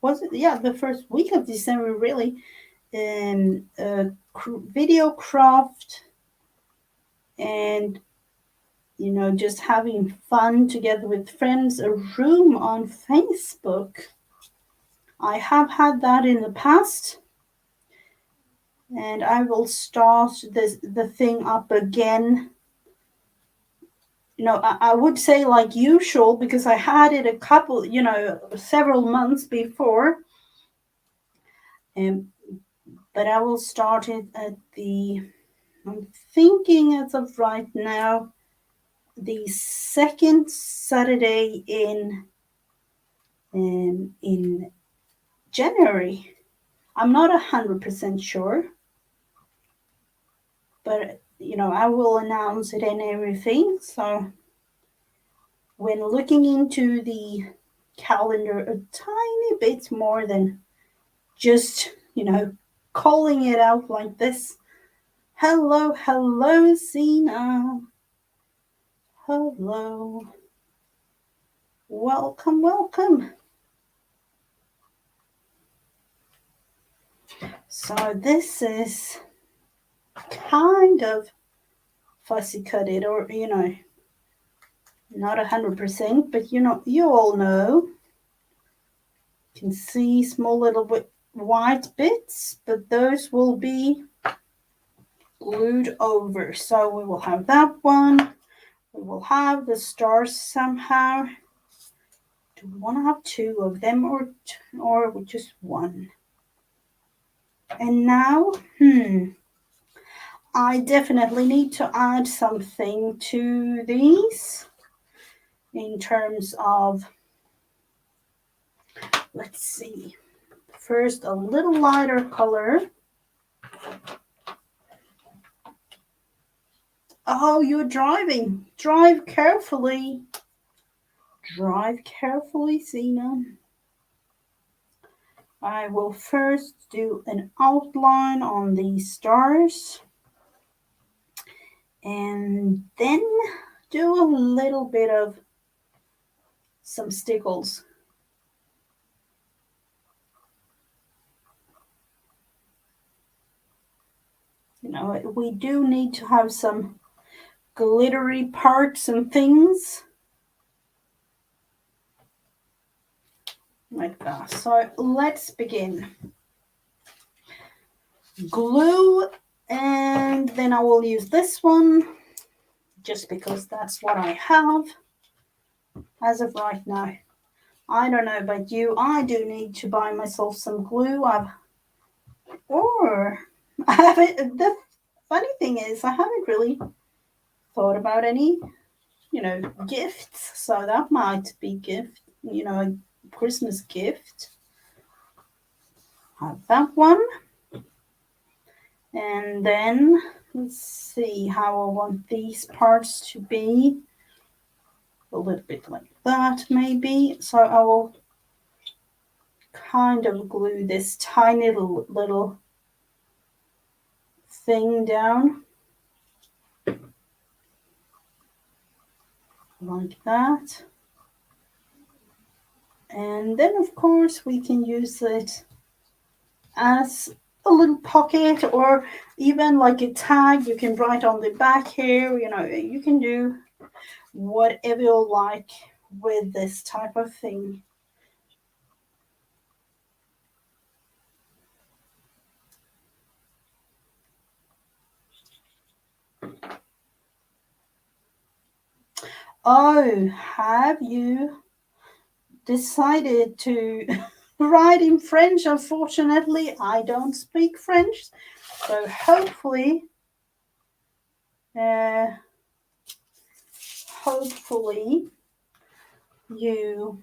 was it? Yeah, the first week of December, really. Video craft and just having fun together with friends, a room on Facebook. I have had that in the past, and I will start the thing up again. I would say like usual because I had it a couple, several months before. But I will start it at I'm thinking as of right now, the second Saturday in January. I'm not 100% sure, but I will announce it and everything. So when looking into the calendar a tiny bit more than just calling it out like this. Hello, hello, Zena. Hello. Welcome, welcome. So this is kind of fussy cutted, or not 100%, but you all know. You can see small little white bits, but those will be glued over. So we will have that one. We will have the stars somehow. Do we want to have two of them or just one? And now, I definitely need to add something to these in terms of, let's see, first a little lighter color. Oh, you're driving. Drive carefully. Drive carefully, Zena. I will first do an outline on these stars and then do a little bit of some stickles. We do need to have some glittery parts and things like that. So let's begin. Glue, and then I will use this one just because that's what I have as of right now. I don't know about you, I do need to buy myself some glue. haven't. The funny thing is, I haven't really thought about any, gifts. So that might be gift, a Christmas gift. Have that one. And then let's see how I want these parts to be. A little bit like that, maybe. So I will kind of glue this tiny little thing down like that. And then, of course, we can use it as a little pocket or even like a tag. You can write on the back here. You can do whatever you like with this type of thing. Oh, have you decided to write in French? Unfortunately, I don't speak French, so hopefully uh, you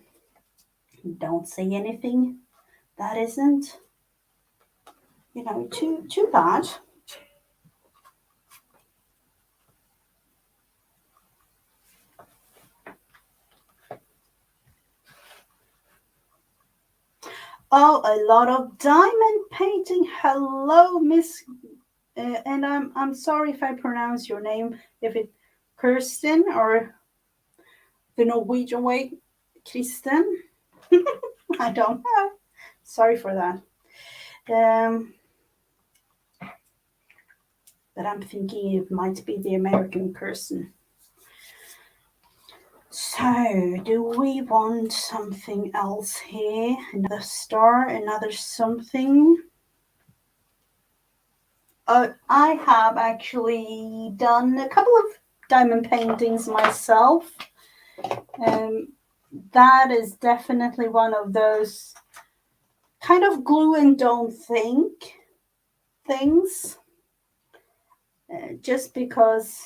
don't say anything that isn't, too bad. Oh, a lot of diamond painting. Hello, Miss, and I'm sorry if I pronounce your name, if it Kirsten or the Norwegian way, Kristen. I don't know. Sorry for that. Um, but I'm thinking it might be the American Kirsten. So, do we want something else here? Another star, another something? I have actually done a couple of diamond paintings myself. Um, that is definitely one of those kind of glue and don't think things. Just because,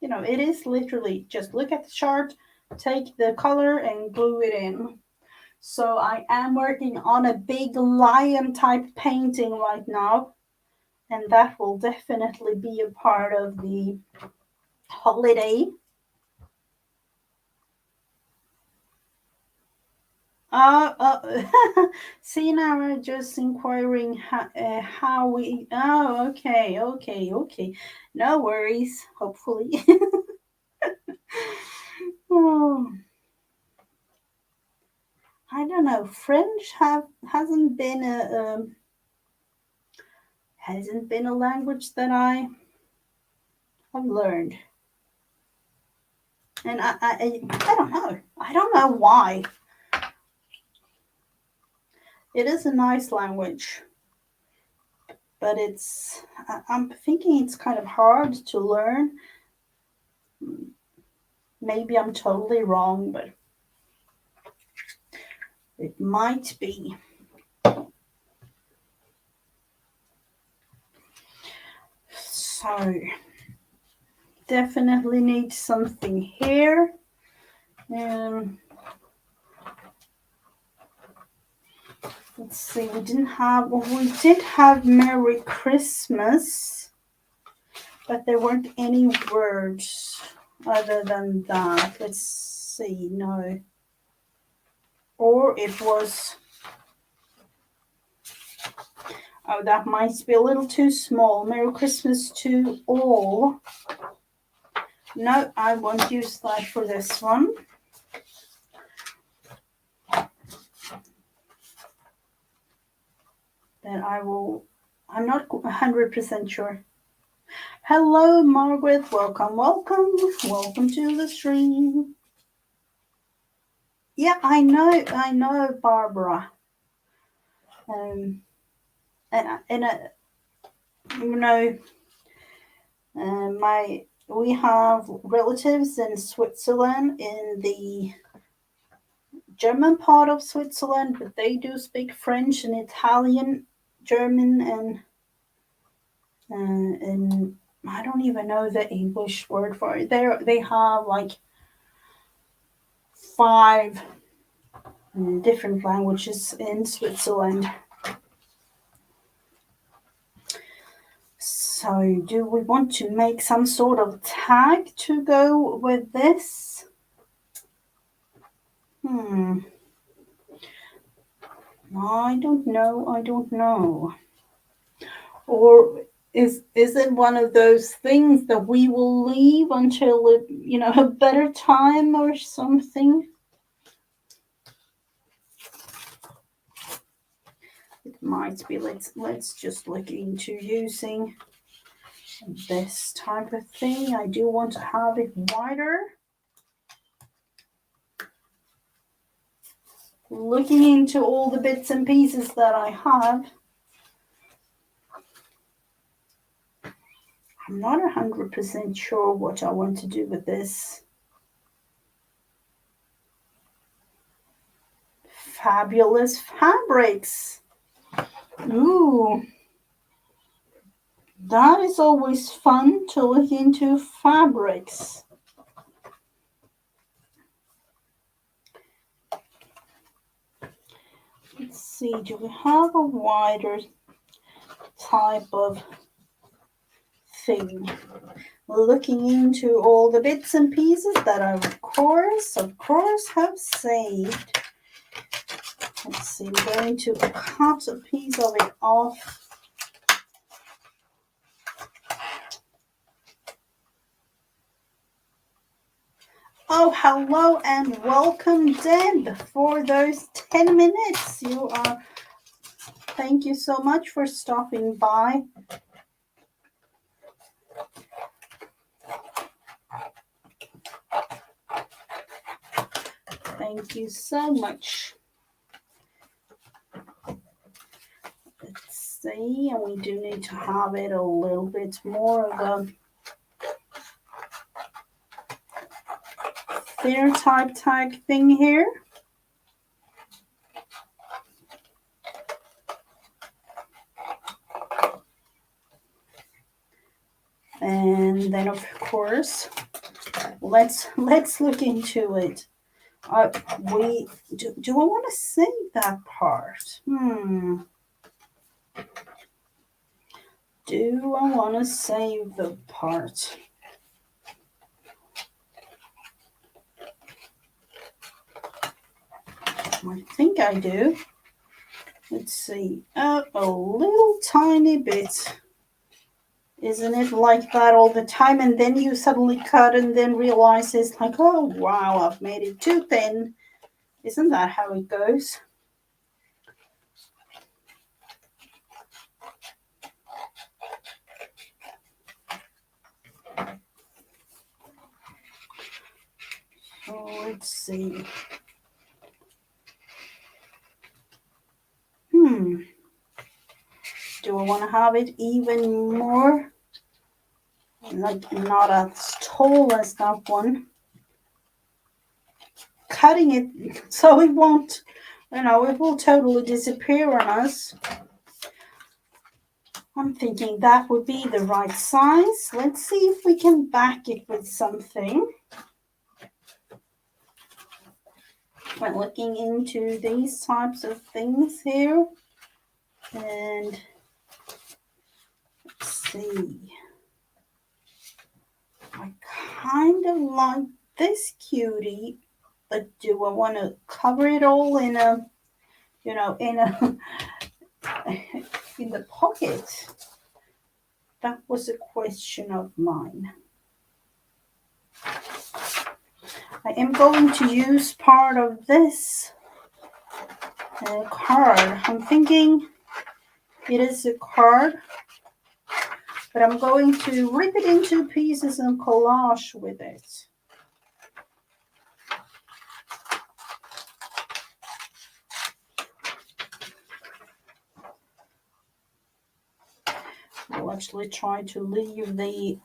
it is literally just look at the chart, take the color and glue it in. So I am working on a big lion type painting right now, and that will definitely be a part of the holiday. See, now we're just inquiring how we. Oh, okay, okay, okay. No worries. Hopefully. Oh, I don't know. French hasn't been a language that I have learned, and I don't know. I don't know why. It is a nice language, but I'm thinking it's kind of hard to learn. Maybe I'm totally wrong, but it might be. So definitely need something here. Um, let's see. We did have Merry Christmas, but there weren't any words other than that. Let's see. No. Or it was. Oh, that might be a little too small. Merry Christmas to all. No, I won't use that for this one. Then I'm not 100% sure. Hello, Margaret. Welcome, welcome. Welcome to the stream. Yeah, I know, Barbara. And you know, we have relatives in Switzerland, in the German part of Switzerland, but they do speak French and Italian, German, and And I don't even know the English word for it. They have like 5 different languages in Switzerland. So, do we want to make some sort of tag to go with this? I don't know. I don't know. Or is it one of those things that we will leave until a better time or something? It might be. Let's just look into using this type of thing. I do want to have it wider. Looking into all the bits and pieces that I have, I'm not 100% sure what I want to do with this. Fabulous fabrics. Ooh, that is always fun to look into fabrics. Let's see, do we have a wider type of thing? Looking into all the bits and pieces that I, of course, have saved. Let's see, I'm going to cut a piece of it off. Oh, hello and welcome, Deb, for those 10 minutes. Thank you so much for stopping by. Thank you so much. Let's see, and we do need to have it a little bit more of a thinner type tag thing here. And then, of course, let's look into it. Do I want to save that part? Do I want to save the part? I think I do. Let's see. A little tiny bit. Isn't it like that all the time? And then you suddenly cut and then realize it's like, oh, wow, I've made it too thin. Isn't that how it goes? So let's see. Do I want to have it even more? Like not as tall as that one. Cutting it so it won't, it will totally disappear on us. I'm thinking that would be the right size. Let's see if we can back it with something. When looking into these types of things here. And let's see. I kind of like this cutie, but do I want to cover it all in a, in the pocket? That was a question of mine. I am going to use part of this card. I'm thinking it is a card, but I'm going to rip it into pieces and collage with it. I'll actually try to leave the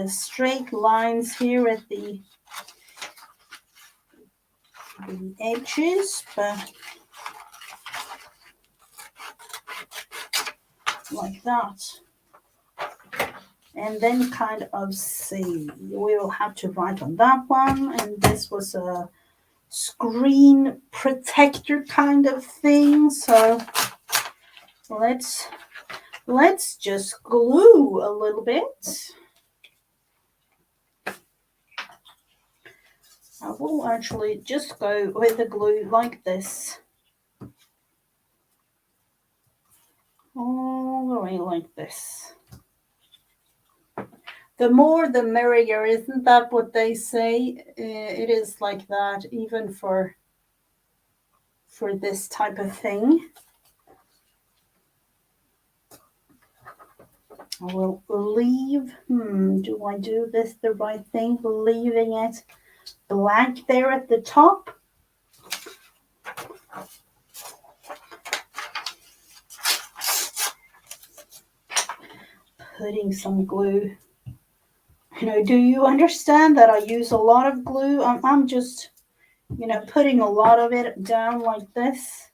straight lines here at the edges, but like that. And then kind of see, we will have to write on that one. And this was a screen protector kind of thing. So let's just glue a little bit. I will actually just go with the glue like this. All the way like this. The more the merrier, isn't that what they say? It is like that even for this type of thing. I will leave, do I do this the right thing? Leaving it blank there at the top. Putting some glue. Do you understand that I use a lot of glue? I'm just, putting a lot of it down like this.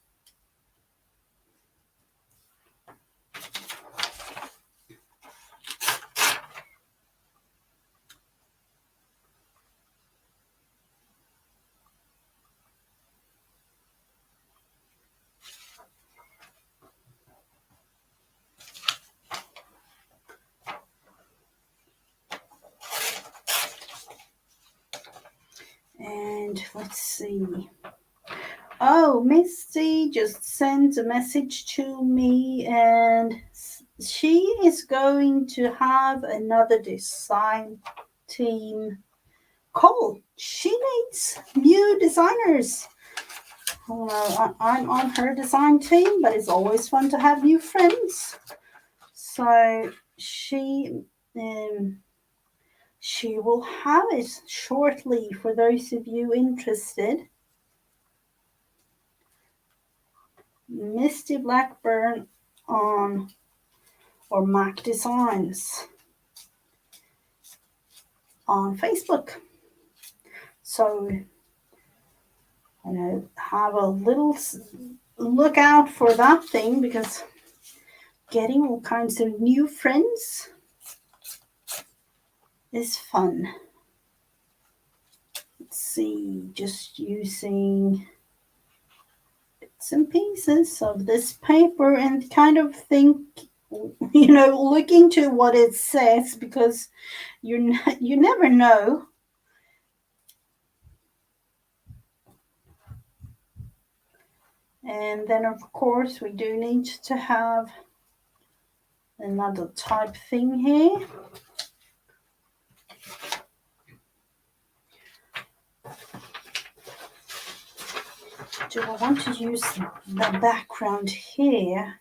And let's see. Oh, Misty just sent a message to me, and she is going to have another design team call. She needs new designers. I'm on her design team, but it's always fun to have new friends. So she will have it shortly for those of you interested. Misty Blackburn on Mac Designs on Facebook. So, have a little look out for that thing, because getting all kinds of new friends is fun. Let's see, just using bits and pieces of this paper and kind of think, look into what it says, because you never know. And then, of course, we do need to have another type thing here. Do I want to use the background here?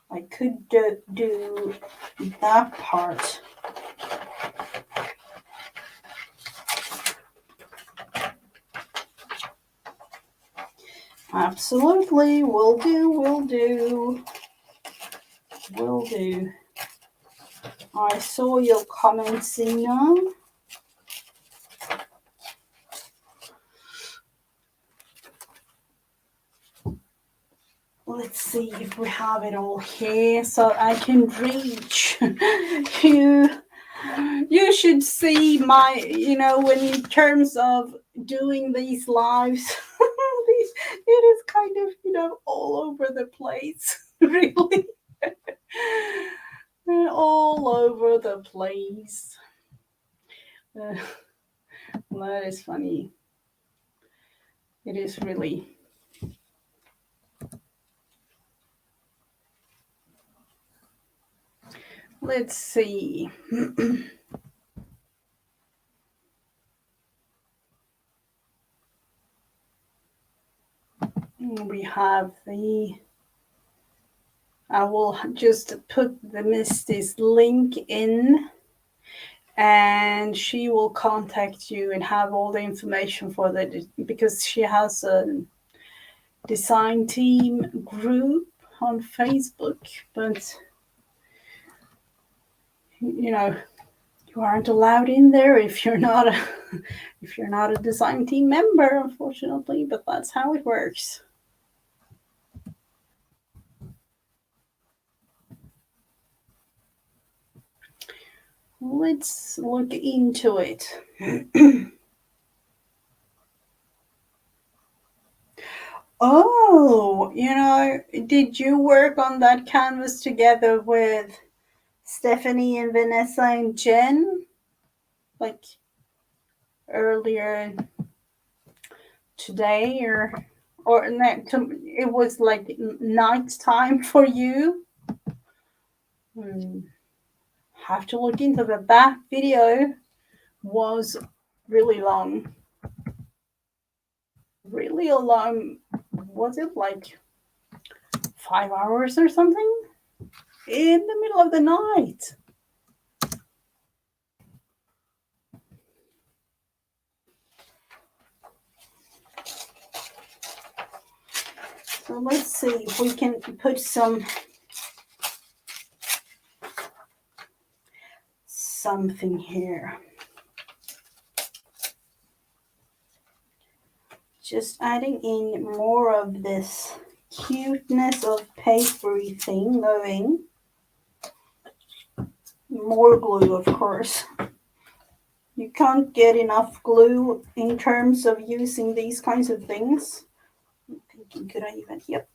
I could do that part. Absolutely, will do. I saw your comments, Zena. Let's see if we have it all here so I can reach you. You should see my, when in terms of doing these lives, it is kind of, all over the place, really. All over the place. That is funny. It is really. Let's see. We have I will just put the Misty's link in, and she will contact you and have all the information for that, because she has a design team group on Facebook, but you aren't allowed in there if you're not a design team member, unfortunately, but that's how it works. let's look into it. Oh, did you work on that canvas together with Stephanie and Vanessa and Jen? Like earlier today it was like night time for you? Hmm. Have to look into that. That video was really long. Really long. Was it like 5 hours or something? In the middle of the night. So let's see if we can put something here. Just adding in more of this cuteness of papery thing going. More glue, of course. You can't get enough glue in terms of using these kinds of things. I'm thinking, could I even? Yep.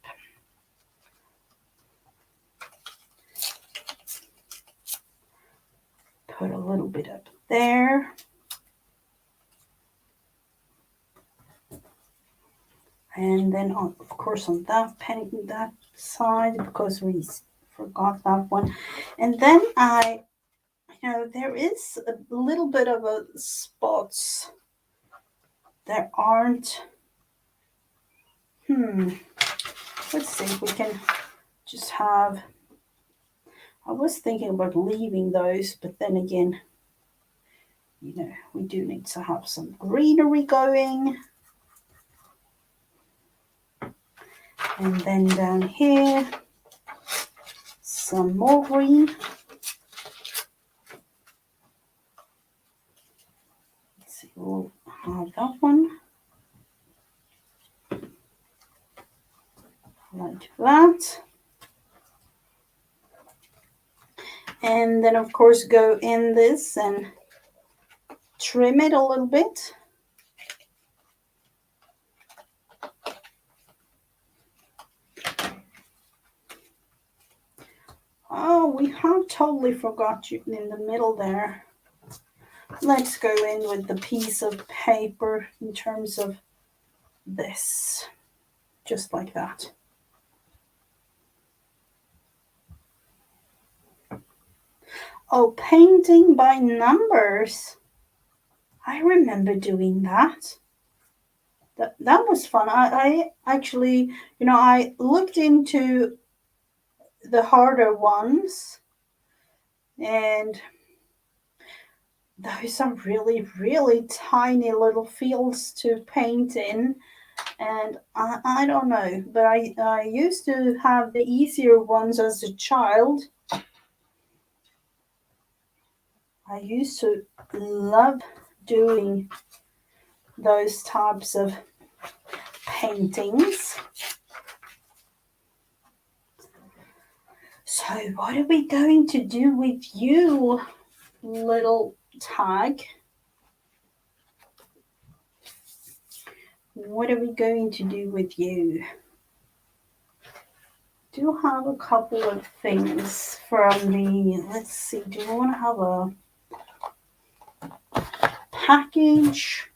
Put a little bit up there. And then, of course, on that side, because we forgot that one. And then there is a little bit of a spots. There aren't. Let's see if we can just have. I was thinking about leaving those, but then again, we do need to have some greenery going. And then down here, some more green. Let's see, we'll have that one. Like that. And then, of course, go in this and trim it a little bit. Oh, we have totally forgot you in the middle there. Let's go in with the piece of paper in terms of this. Just like that. Oh, painting by numbers. I remember doing that. That was fun. I actually, I looked into the harder ones, and those are really, really tiny little fields to paint in. And I don't know, but I used to have the easier ones as a child. I used to love doing those types of paintings. So what are we going to do with you, little tag? What are we going to do with you? Do have a couple of things from the, let's see, do you want to have a package?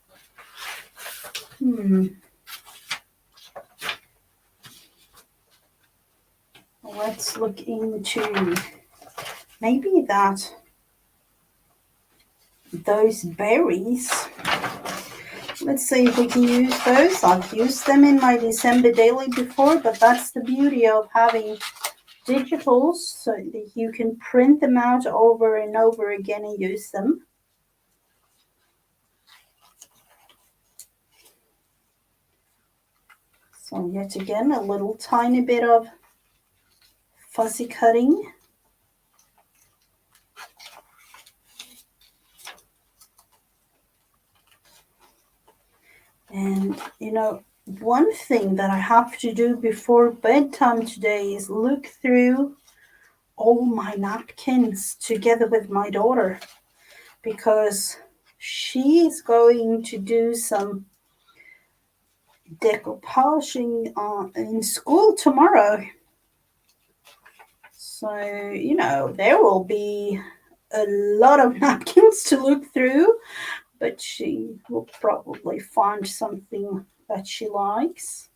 Let's look into maybe those berries. Let's see if we can use those. I've used them in my December daily before, but that's the beauty of having digitals, so that you can print them out over and over again and use them. So yet again, a little tiny bit of fuzzy cutting. And, one thing that I have to do before bedtime today is look through all my napkins together with my daughter. because she is going to do some decoupaging in school tomorrow. So, there will be a lot of napkins to look through, but she will probably find something that she likes.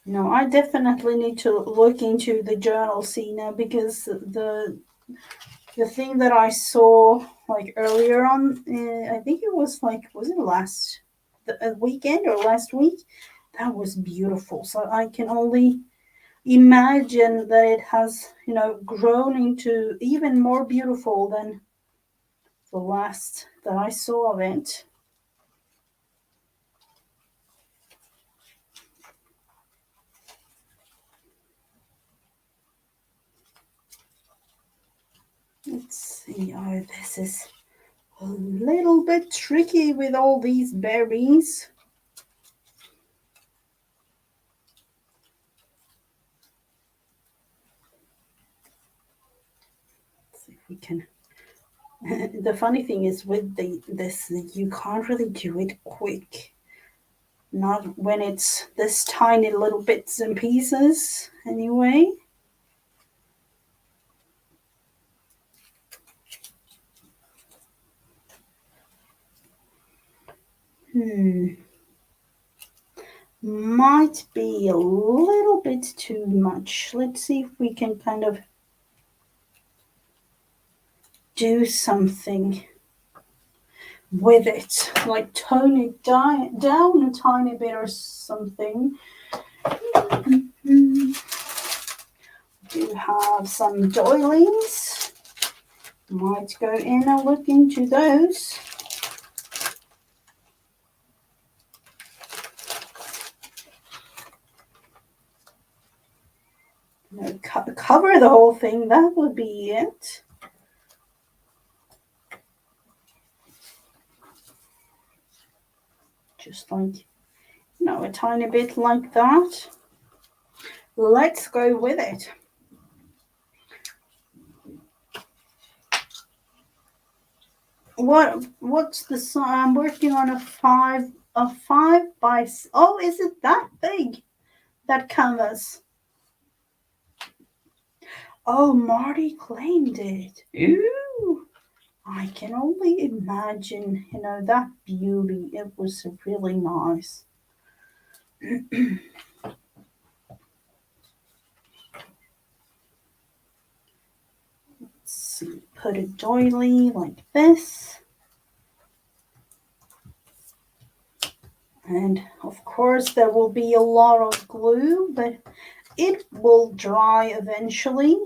No, I definitely need to look into the journal, Sina, because the thing that I saw like earlier on, I think it was was it last the weekend or last week? That was beautiful. So I can only imagine that it has, grown into even more beautiful than the last that I saw of it. Let's see. Oh, this is a little bit tricky with all these berries. Let's see if we can. The funny thing is with this, you can't really do it quick. Not when it's this tiny little bits and pieces, anyway. Might be a little bit too much. Let's see if we can kind of do something with it, like tone it down a tiny bit or something. Do have some doilies. Might go in and look into those. Cover the whole thing, that would be it. Just like, a tiny bit like that. Let's go with it. What's the size? I'm working on a 5 by, oh, is it that big, that canvas? Oh, Marty claimed it. Ooh, I can only imagine, that beauty. It was really nice. Let's see, put a doily like this. And of course there will be a lot of glue, but it will dry eventually.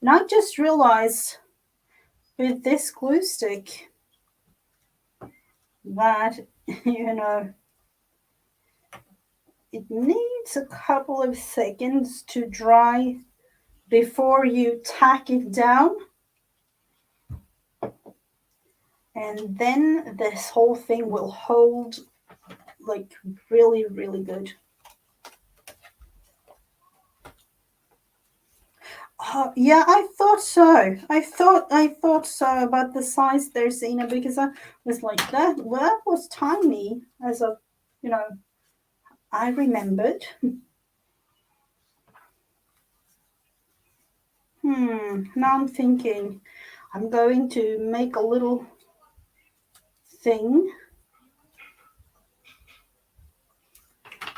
And I just realized with this glue stick that, it needs a couple of seconds to dry before you tack it down. And then this whole thing will hold like really, really good. Yeah, I thought so. I thought so about the size there, Zena, because I was like that. Well, that was tiny as a, I remembered. Now I'm thinking I'm going to make a little thing.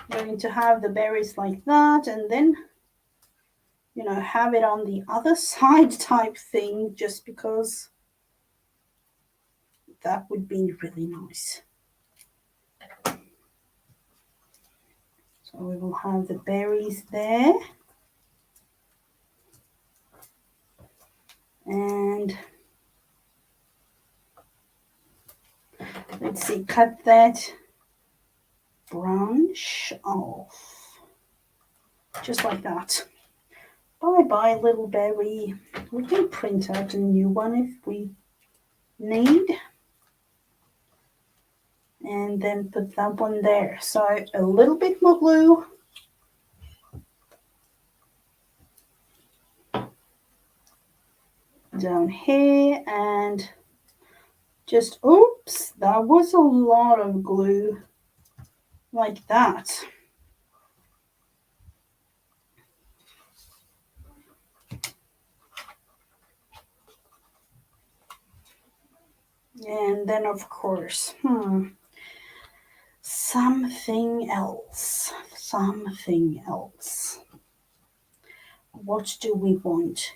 I'm going to have the berries like that, and then, have it on the other side type thing, just because that would be really nice. So we will have the berries there. And let's see, cut that branch off. Just like that. Bye-bye, little berry. We can print out a new one if we need. and then put that one there. So a little bit more glue. Down here, and just, oops, that was a lot of glue, like that. And then of course, something else. What do we want?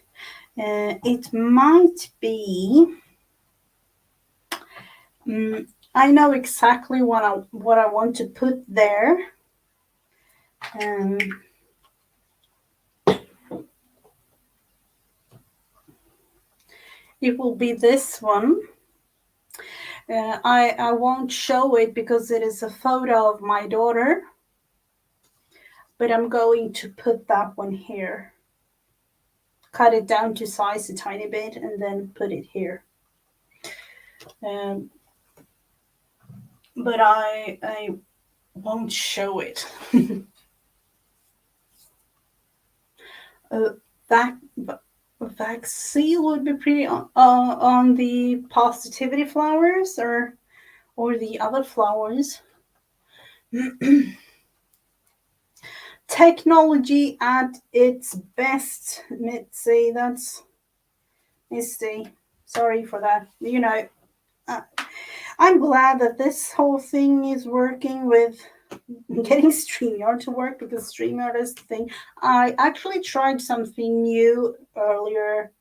It might be. I know exactly what I want to put there. It will be this one. I won't show it because it is a photo of my daughter, but I'm going to put that one here. Cut it down to size a tiny bit and then put it here. But I won't show it. That vaccine would be pretty on the positivity flowers or the other flowers. Technology at its best, Mitzi. That's Misty. Sorry for that. I'm glad that this whole thing is working with getting StreamYard to work, because StreamYard is the thing. I actually tried something new earlier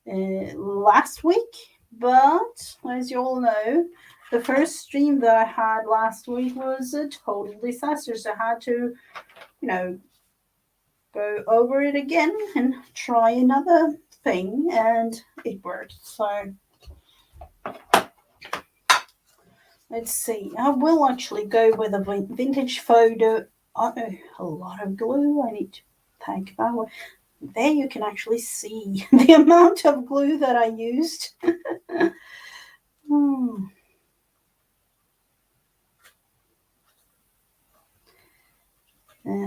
last week, but as you all know, the first stream that I had last week was a total disaster. So I had to, go over it again and try another thing, and it worked. So let's see. I will actually go with a vintage photo. A lot of glue. I need to take that one. There you can actually see the amount of glue that I used.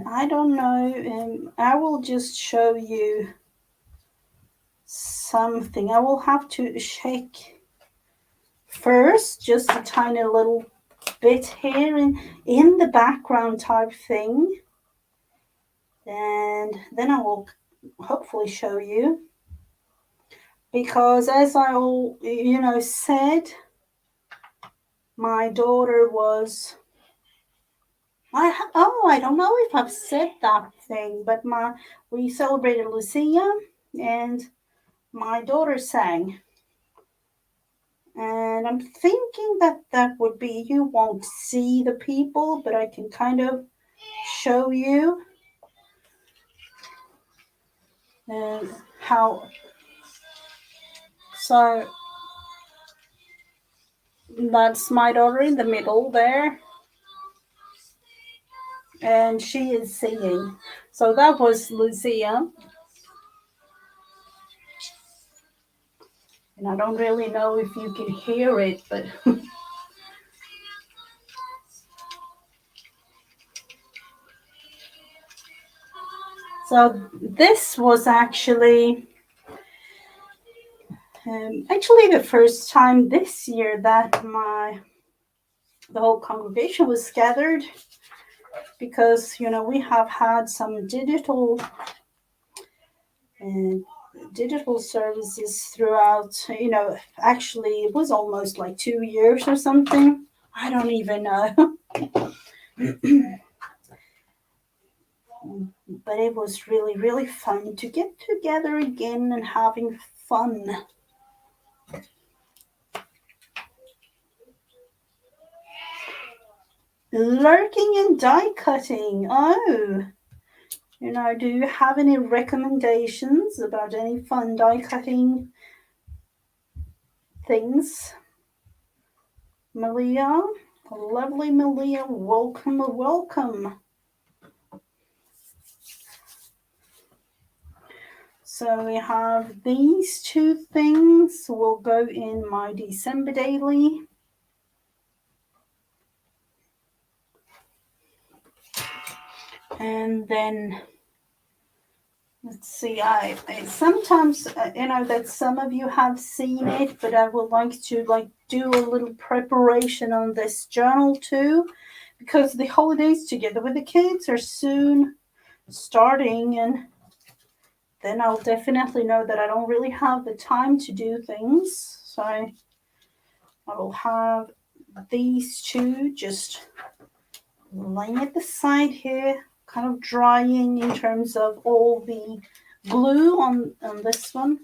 I don't know. I will just show you something. I will have to shake first, just a tiny little bit here in the background type thing. And then I will hopefully show you. Because as I said, my daughter was I don't know if I've said that thing, but we celebrated Lucia and my daughter sang. And I'm thinking that would be, you won't see the people, but I can kind of show you how. So that's my daughter in the middle there. And she is singing. So that was Lucia. And I don't really know if you can hear it, but so this was actually the first time this year that the whole congregation was gathered, because we have had some digital services throughout. Actually it was almost like 2 years or something. I don't even know. But it was really, really fun to get together again and having fun. Lurking and die cutting. Oh, do you have any recommendations about any fun die cutting things? Malia, lovely Malia, welcome. So we have these two things will go in my December daily. And then let's see, I sometimes, that some of you have seen it, but I would like to do a little preparation on this journal too, because the holidays together with the kids are soon starting, and then I'll definitely know that I don't really have the time to do things. So I will have these two just laying at the side here, kind of drying in terms of all the glue on this one.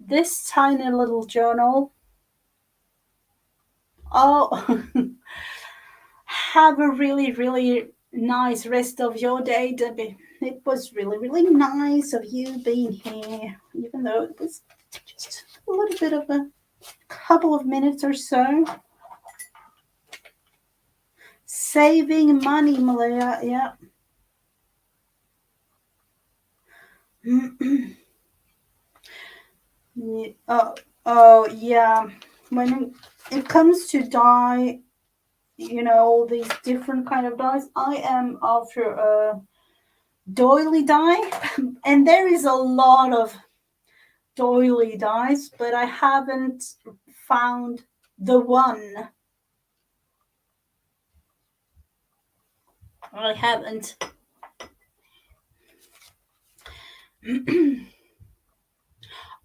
This tiny little journal. Oh, have a really, really nice rest of your day, Debbie. It was really, really nice of you being here, even though it was just a little bit of a couple of minutes or so. Saving money, Malaya, yeah. Oh, yeah. When it comes to dye, all these different kind of dyes, I am after a doily dye, and there is a lot of doily dyes, but I haven't found the one. I haven't.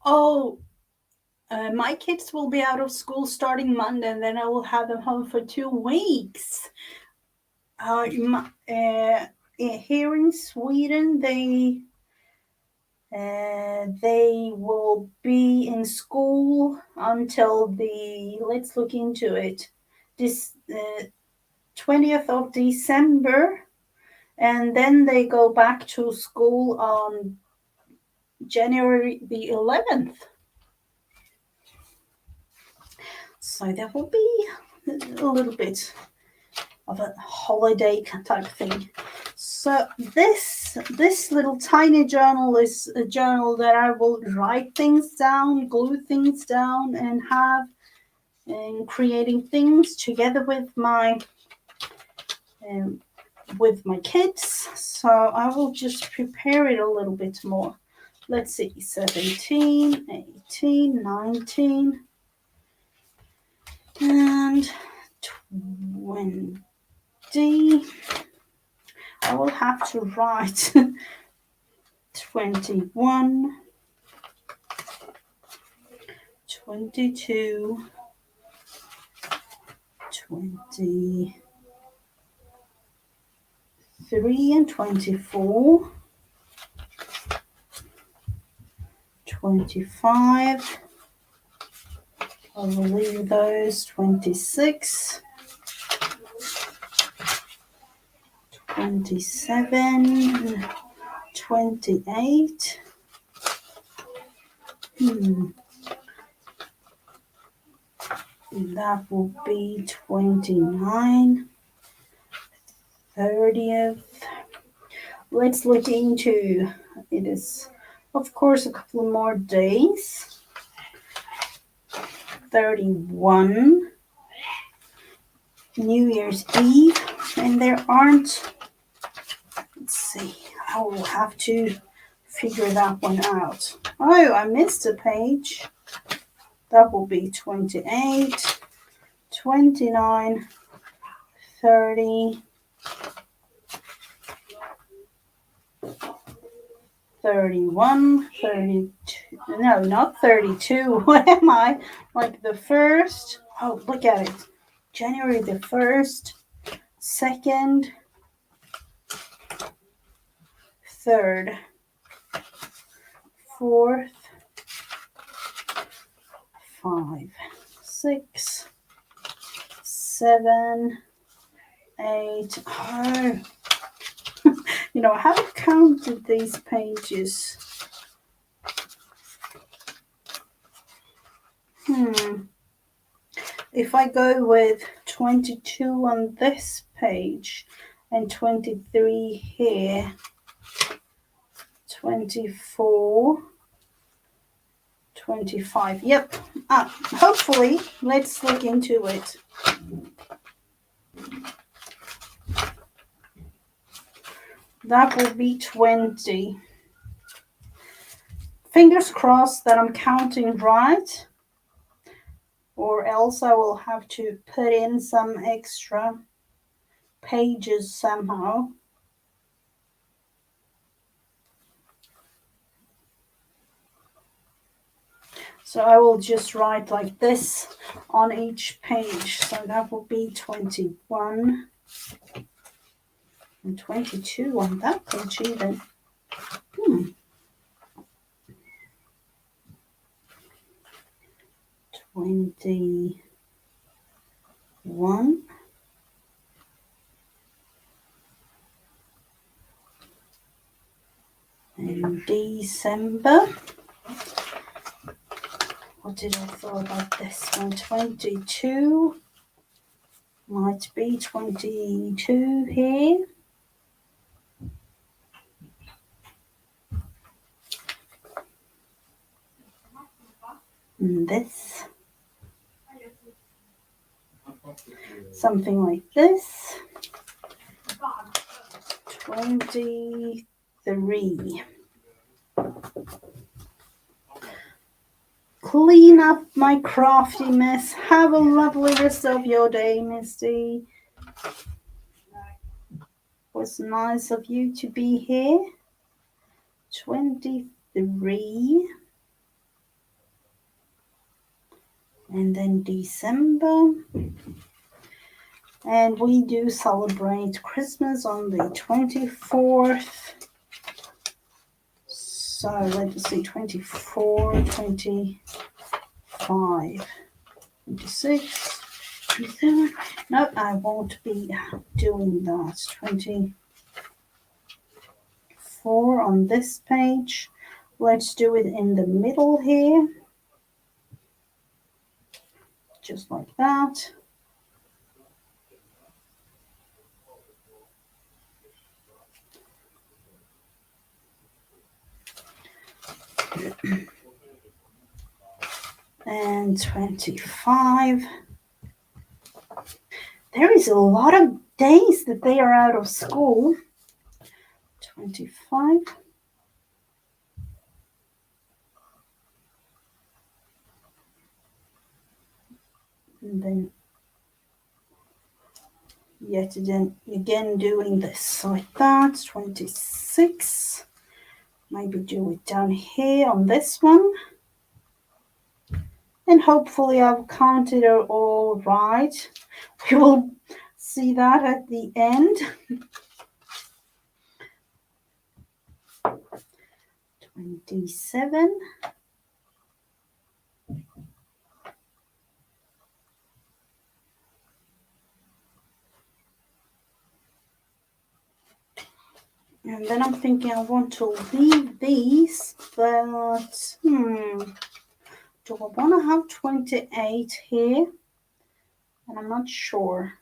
Oh, my kids will be out of school starting Monday, and then I will have them home for 2 weeks. Here in Sweden, they will be in school until let's look into it, this 20th of December, and then they go back to school on January the 11th. So there will be a little bit of a holiday type thing. So this little tiny journal is a journal that I will write things down, glue things down, and have in creating things together with my kids. So I will just prepare it a little bit more. Let's see, 17, 18, 19, and 20. I will have to write 21, 22, 23 and 24, 25. I will leave those. 26, 27, 28. That will be 29, 30th. Let's look into it. Is of course a couple more days. 31, New Year's Eve, and there aren't. Let's see. I will have to figure that one out. Oh, I missed a page. That will be 28, 29, 30, 31, 32. No, not 32. What am I? Like the 1st? Oh, look at it. January the 1st, 2nd, 3rd, 4th, 5, 6, 7, 8. Oh. I haven't counted these pages. If I go with 22 on this page and 23 here, 24, 25. Yep. Hopefully, let's look into it. That will be 20. Fingers crossed that I'm counting right, or else I will have to put in some extra pages somehow. So I will just write like this on each page. So that will be 21 and 22 on that page even. 21 in December. What did I thought about this one? 22 might be 22 here. And this. Something like this. 23. Clean up my crafty mess. Have a lovely rest of your day, Misty. Was nice of you to be here. 23. And then December. And we do celebrate Christmas on the 24th. So let's see, 24, 25, 26, 27. No, I won't be doing that. 24 on this page. Let's do it in the middle here. Just like that. And 25. There is a lot of days that they are out of school. 25. And then yet again doing this like that. 26. Maybe do it down here on this one. And hopefully I've counted it all right. We will see that at the end. 27. And then I'm thinking I want to leave these, but do I want to have 28 here? And I'm not sure,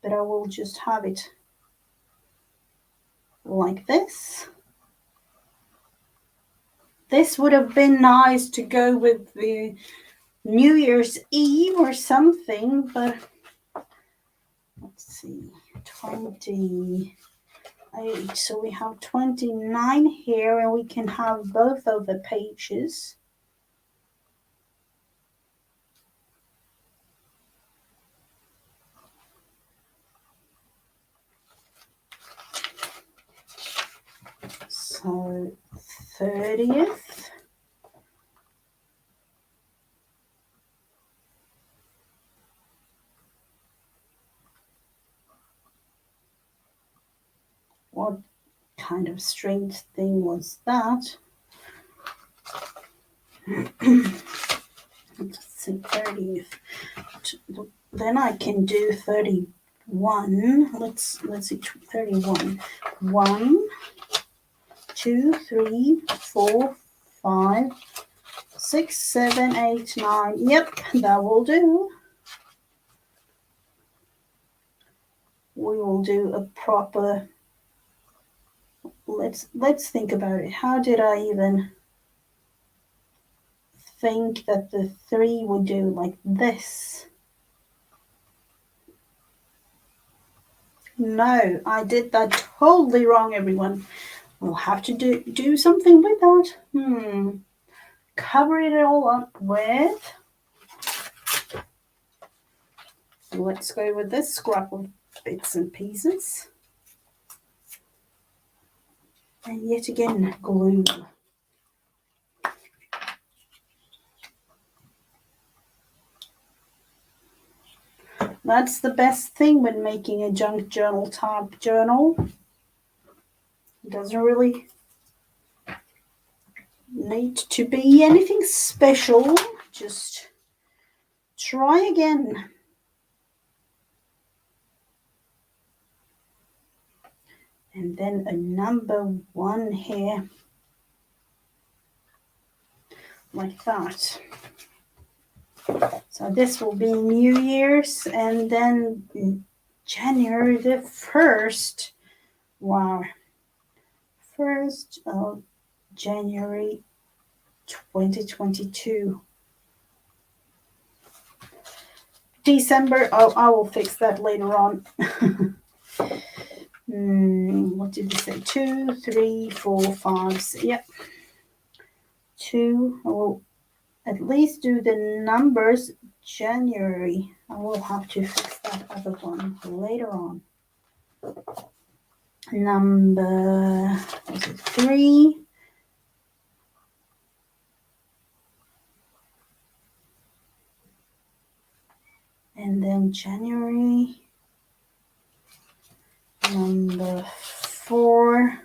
but I will just have it like this. This would have been nice to go with the New Year's Eve or something, but let's see, 28. So we have 29 here, and we can have both of the pages. So 30th. What kind of strange thing was that? Let's see, 30th. Then I can do 31. Let's see, 31. 1, 2, 3, 4, 5, 6, 7, 8, 9. Yep, that will do. We will do a proper. Let's think about it. How did I even think that the 3 would do like this? No, I did that totally wrong, everyone. We'll have to do something with that. Cover it all up with, let's go with this scrap of bits and pieces. And yet again, glue. That's the best thing when making a junk journal type journal. It doesn't really need to be anything special. Just try again. And then a number 1 here, like that. So this will be New Year's, and then January the 1st. Wow. 1st of January 2022. December, oh, I will fix that later on. What did we say? 2, 3, 4, 5, 6. Yep. 2. I will at least do the numbers. January. I will have to fix that other one later on. Number 3. And then January. Number 4.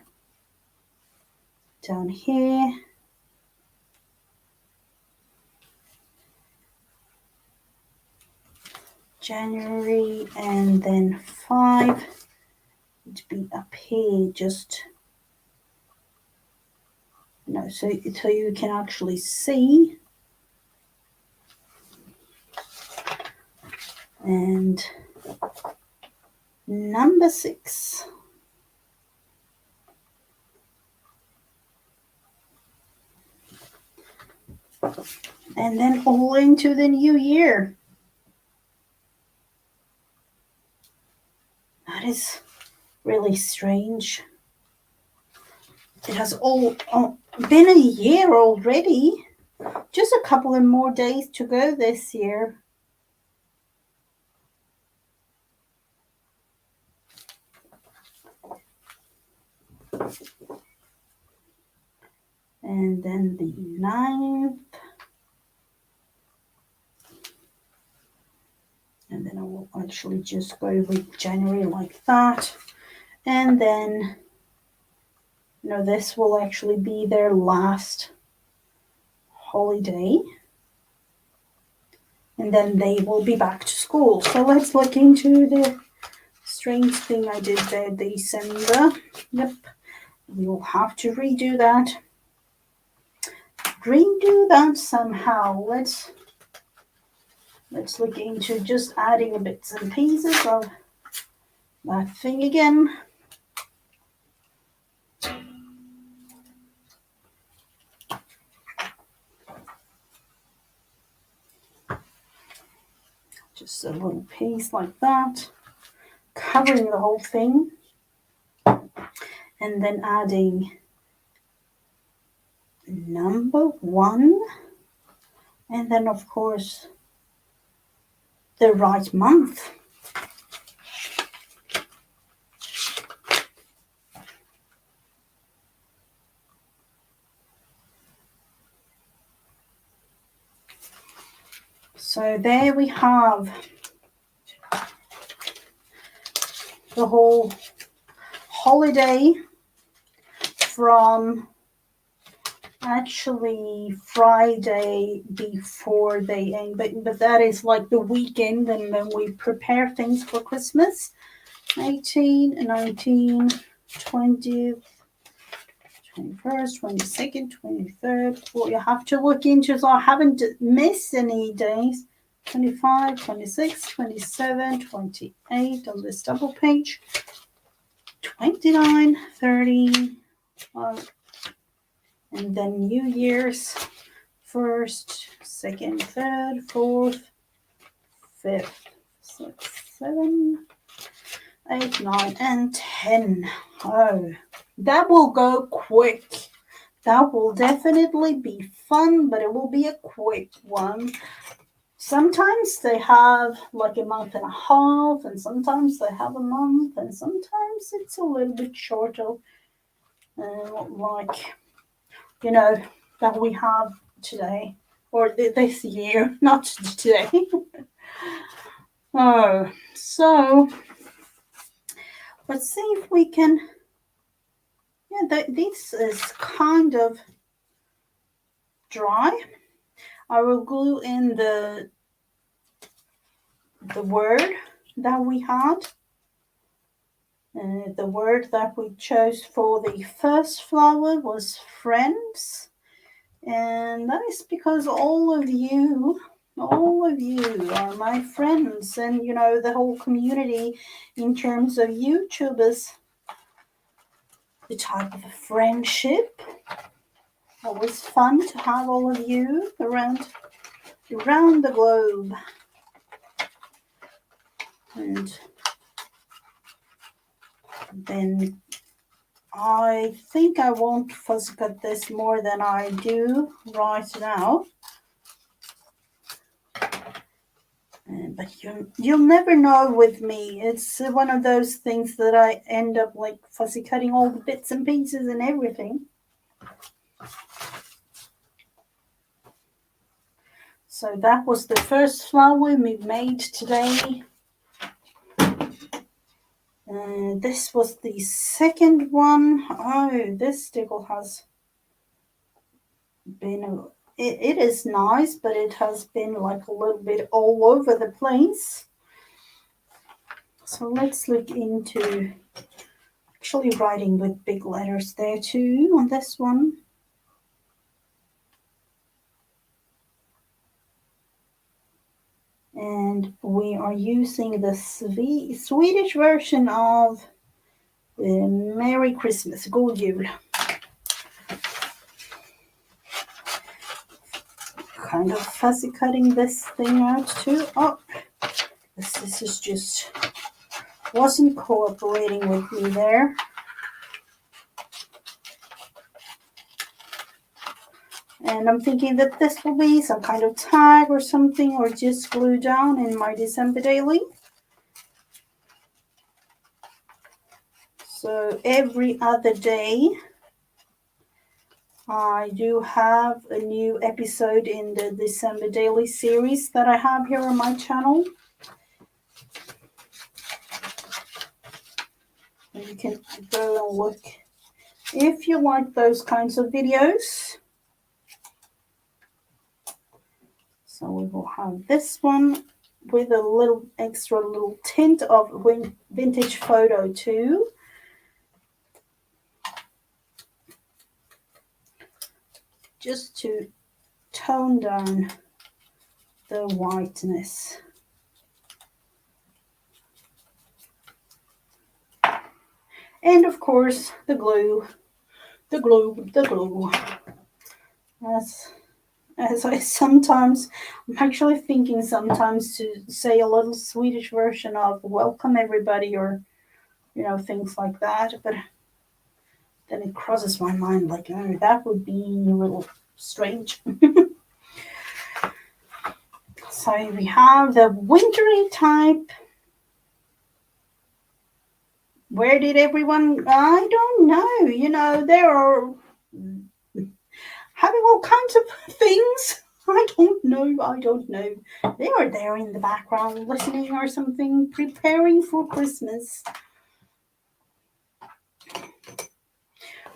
Down here. January, and then 5. To be up here, just no, so you can actually see. And number 6. And then all into the new year. That is really strange. It has all been a year already. Just a couple of more days to go this year. And then the 9th. And then I will actually just go with January like that. And then, this will actually be their last holiday. And then they will be back to school. So let's look into the strange thing I did there, December. Yep. We will have to redo that. Somehow. Let's look into just adding bits and pieces of that thing again. Just a little piece like that, covering the whole thing, and then adding number 1, and then of course the right month. So there we have the whole holiday from actually Friday before they end, but that is like the weekend, and then we prepare things for Christmas. 18, 19, 20th, 21st, 22nd, 23rd. Well, you have to look into, so I haven't missed any days. 25, 26, 27, 28 on this double page. 29, 30, and then New Year's, 1st, 2nd, 3rd, 4th, 5th, 6th, 7th. 8, 9, and 10. Oh, that will go quick. That will definitely be fun, but it will be a quick one. Sometimes they have like a month and a half, and sometimes they have a month, and sometimes it's a little bit shorter, like, you know, that we have today, or this year, not today. Oh, so let's see if we can. Yeah, this is kind of dry. I will glue in the word that we had. The word that we chose for the first flower was friends. And that is because all of you are my friends, and you know, the whole community in terms of YouTubers, the type of friendship. Always fun to have all of you around the globe. And then I think I won't fussy cut this more than I do right now. But you'll never know with me. It's one of those things that I end up like fussy cutting all the bits and pieces and everything. So that was the first flower we made today. This was the second one. Oh, this stickle has been, it is nice, but it has been like a little bit all over the place. So let's look into actually writing with big letters there too on this one. And we are using the Swedish version of Merry Christmas, God Jul. Kind of fussy cutting this thing out too. Oh, this is just wasn't cooperating with me there. And I'm thinking that this will be some kind of tag or something, or just glue down in my December daily. So every other day I do have a new episode in the December daily series that I have here on my channel. And you can go and look if you like those kinds of videos. So we will have this one with a little extra little tint of vintage photo too. Just to tone down the whiteness. And of course the glue. As I sometimes, I'm actually thinking sometimes to say a little Swedish version of welcome everybody, or, you know, things like that. But then it crosses my mind like, oh, that would be a little strange. So we have the wintry type. Where did everyone, I don't know, you know, there are having all kinds of things. I don't know. They are there in the background listening or something, preparing for Christmas.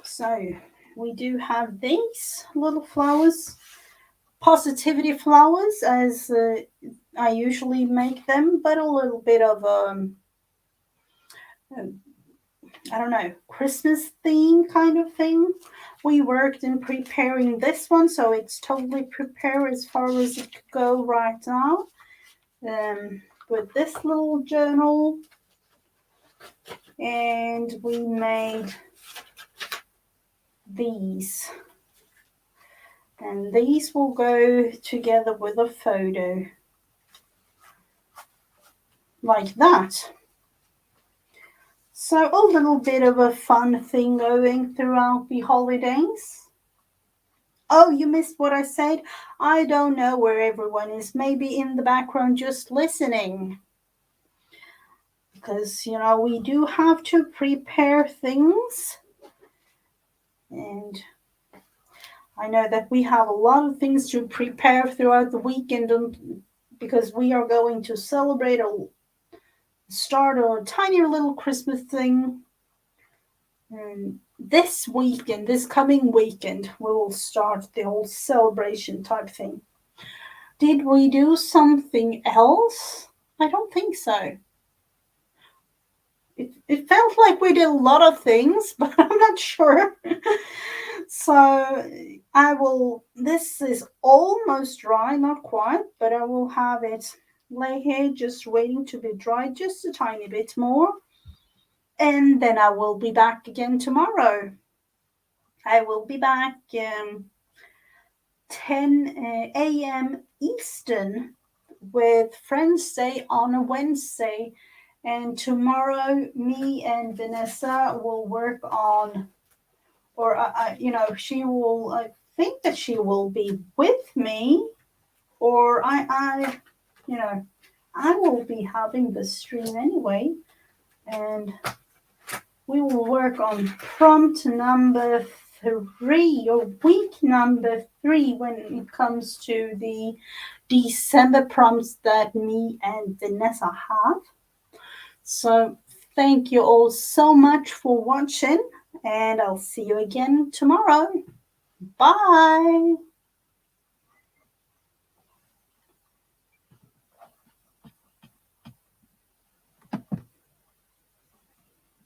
So we do have these little flowers, positivity flowers, as I usually make them, but a little bit of I don't know, Christmas theme kind of thing. We worked in preparing this one, so it's totally prepared as far as it could go right now. With this little journal, and we made these. And these will go together with a photo. Like that. So a little bit of a fun thing going throughout the holidays. Oh, you missed what I said? I don't know where everyone is. Maybe in the background just listening. Because, we do have to prepare things. And I know that we have a lot of things to prepare throughout the weekend because we are going to celebrate start a tiny little Christmas thing. And this weekend, this coming weekend, we will start the whole celebration type thing. Did we do something else? I don't think so. It felt like we did a lot of things, but I'm not sure. So this is almost dry, not quite, but I will have it lay here just waiting to be dry just a tiny bit more. And then I will be back again tomorrow. I will be back 10 a.m. Eastern with Friends Day on a Wednesday. And tomorrow, me and Vanessa will work on, or she will. I think that she will be with me, or I will be having the stream anyway, and we will work on prompt number 3 or week number 3 when it comes to the December prompts that me and Vanessa have. So thank you all so much for watching, and I'll see you again tomorrow. Bye.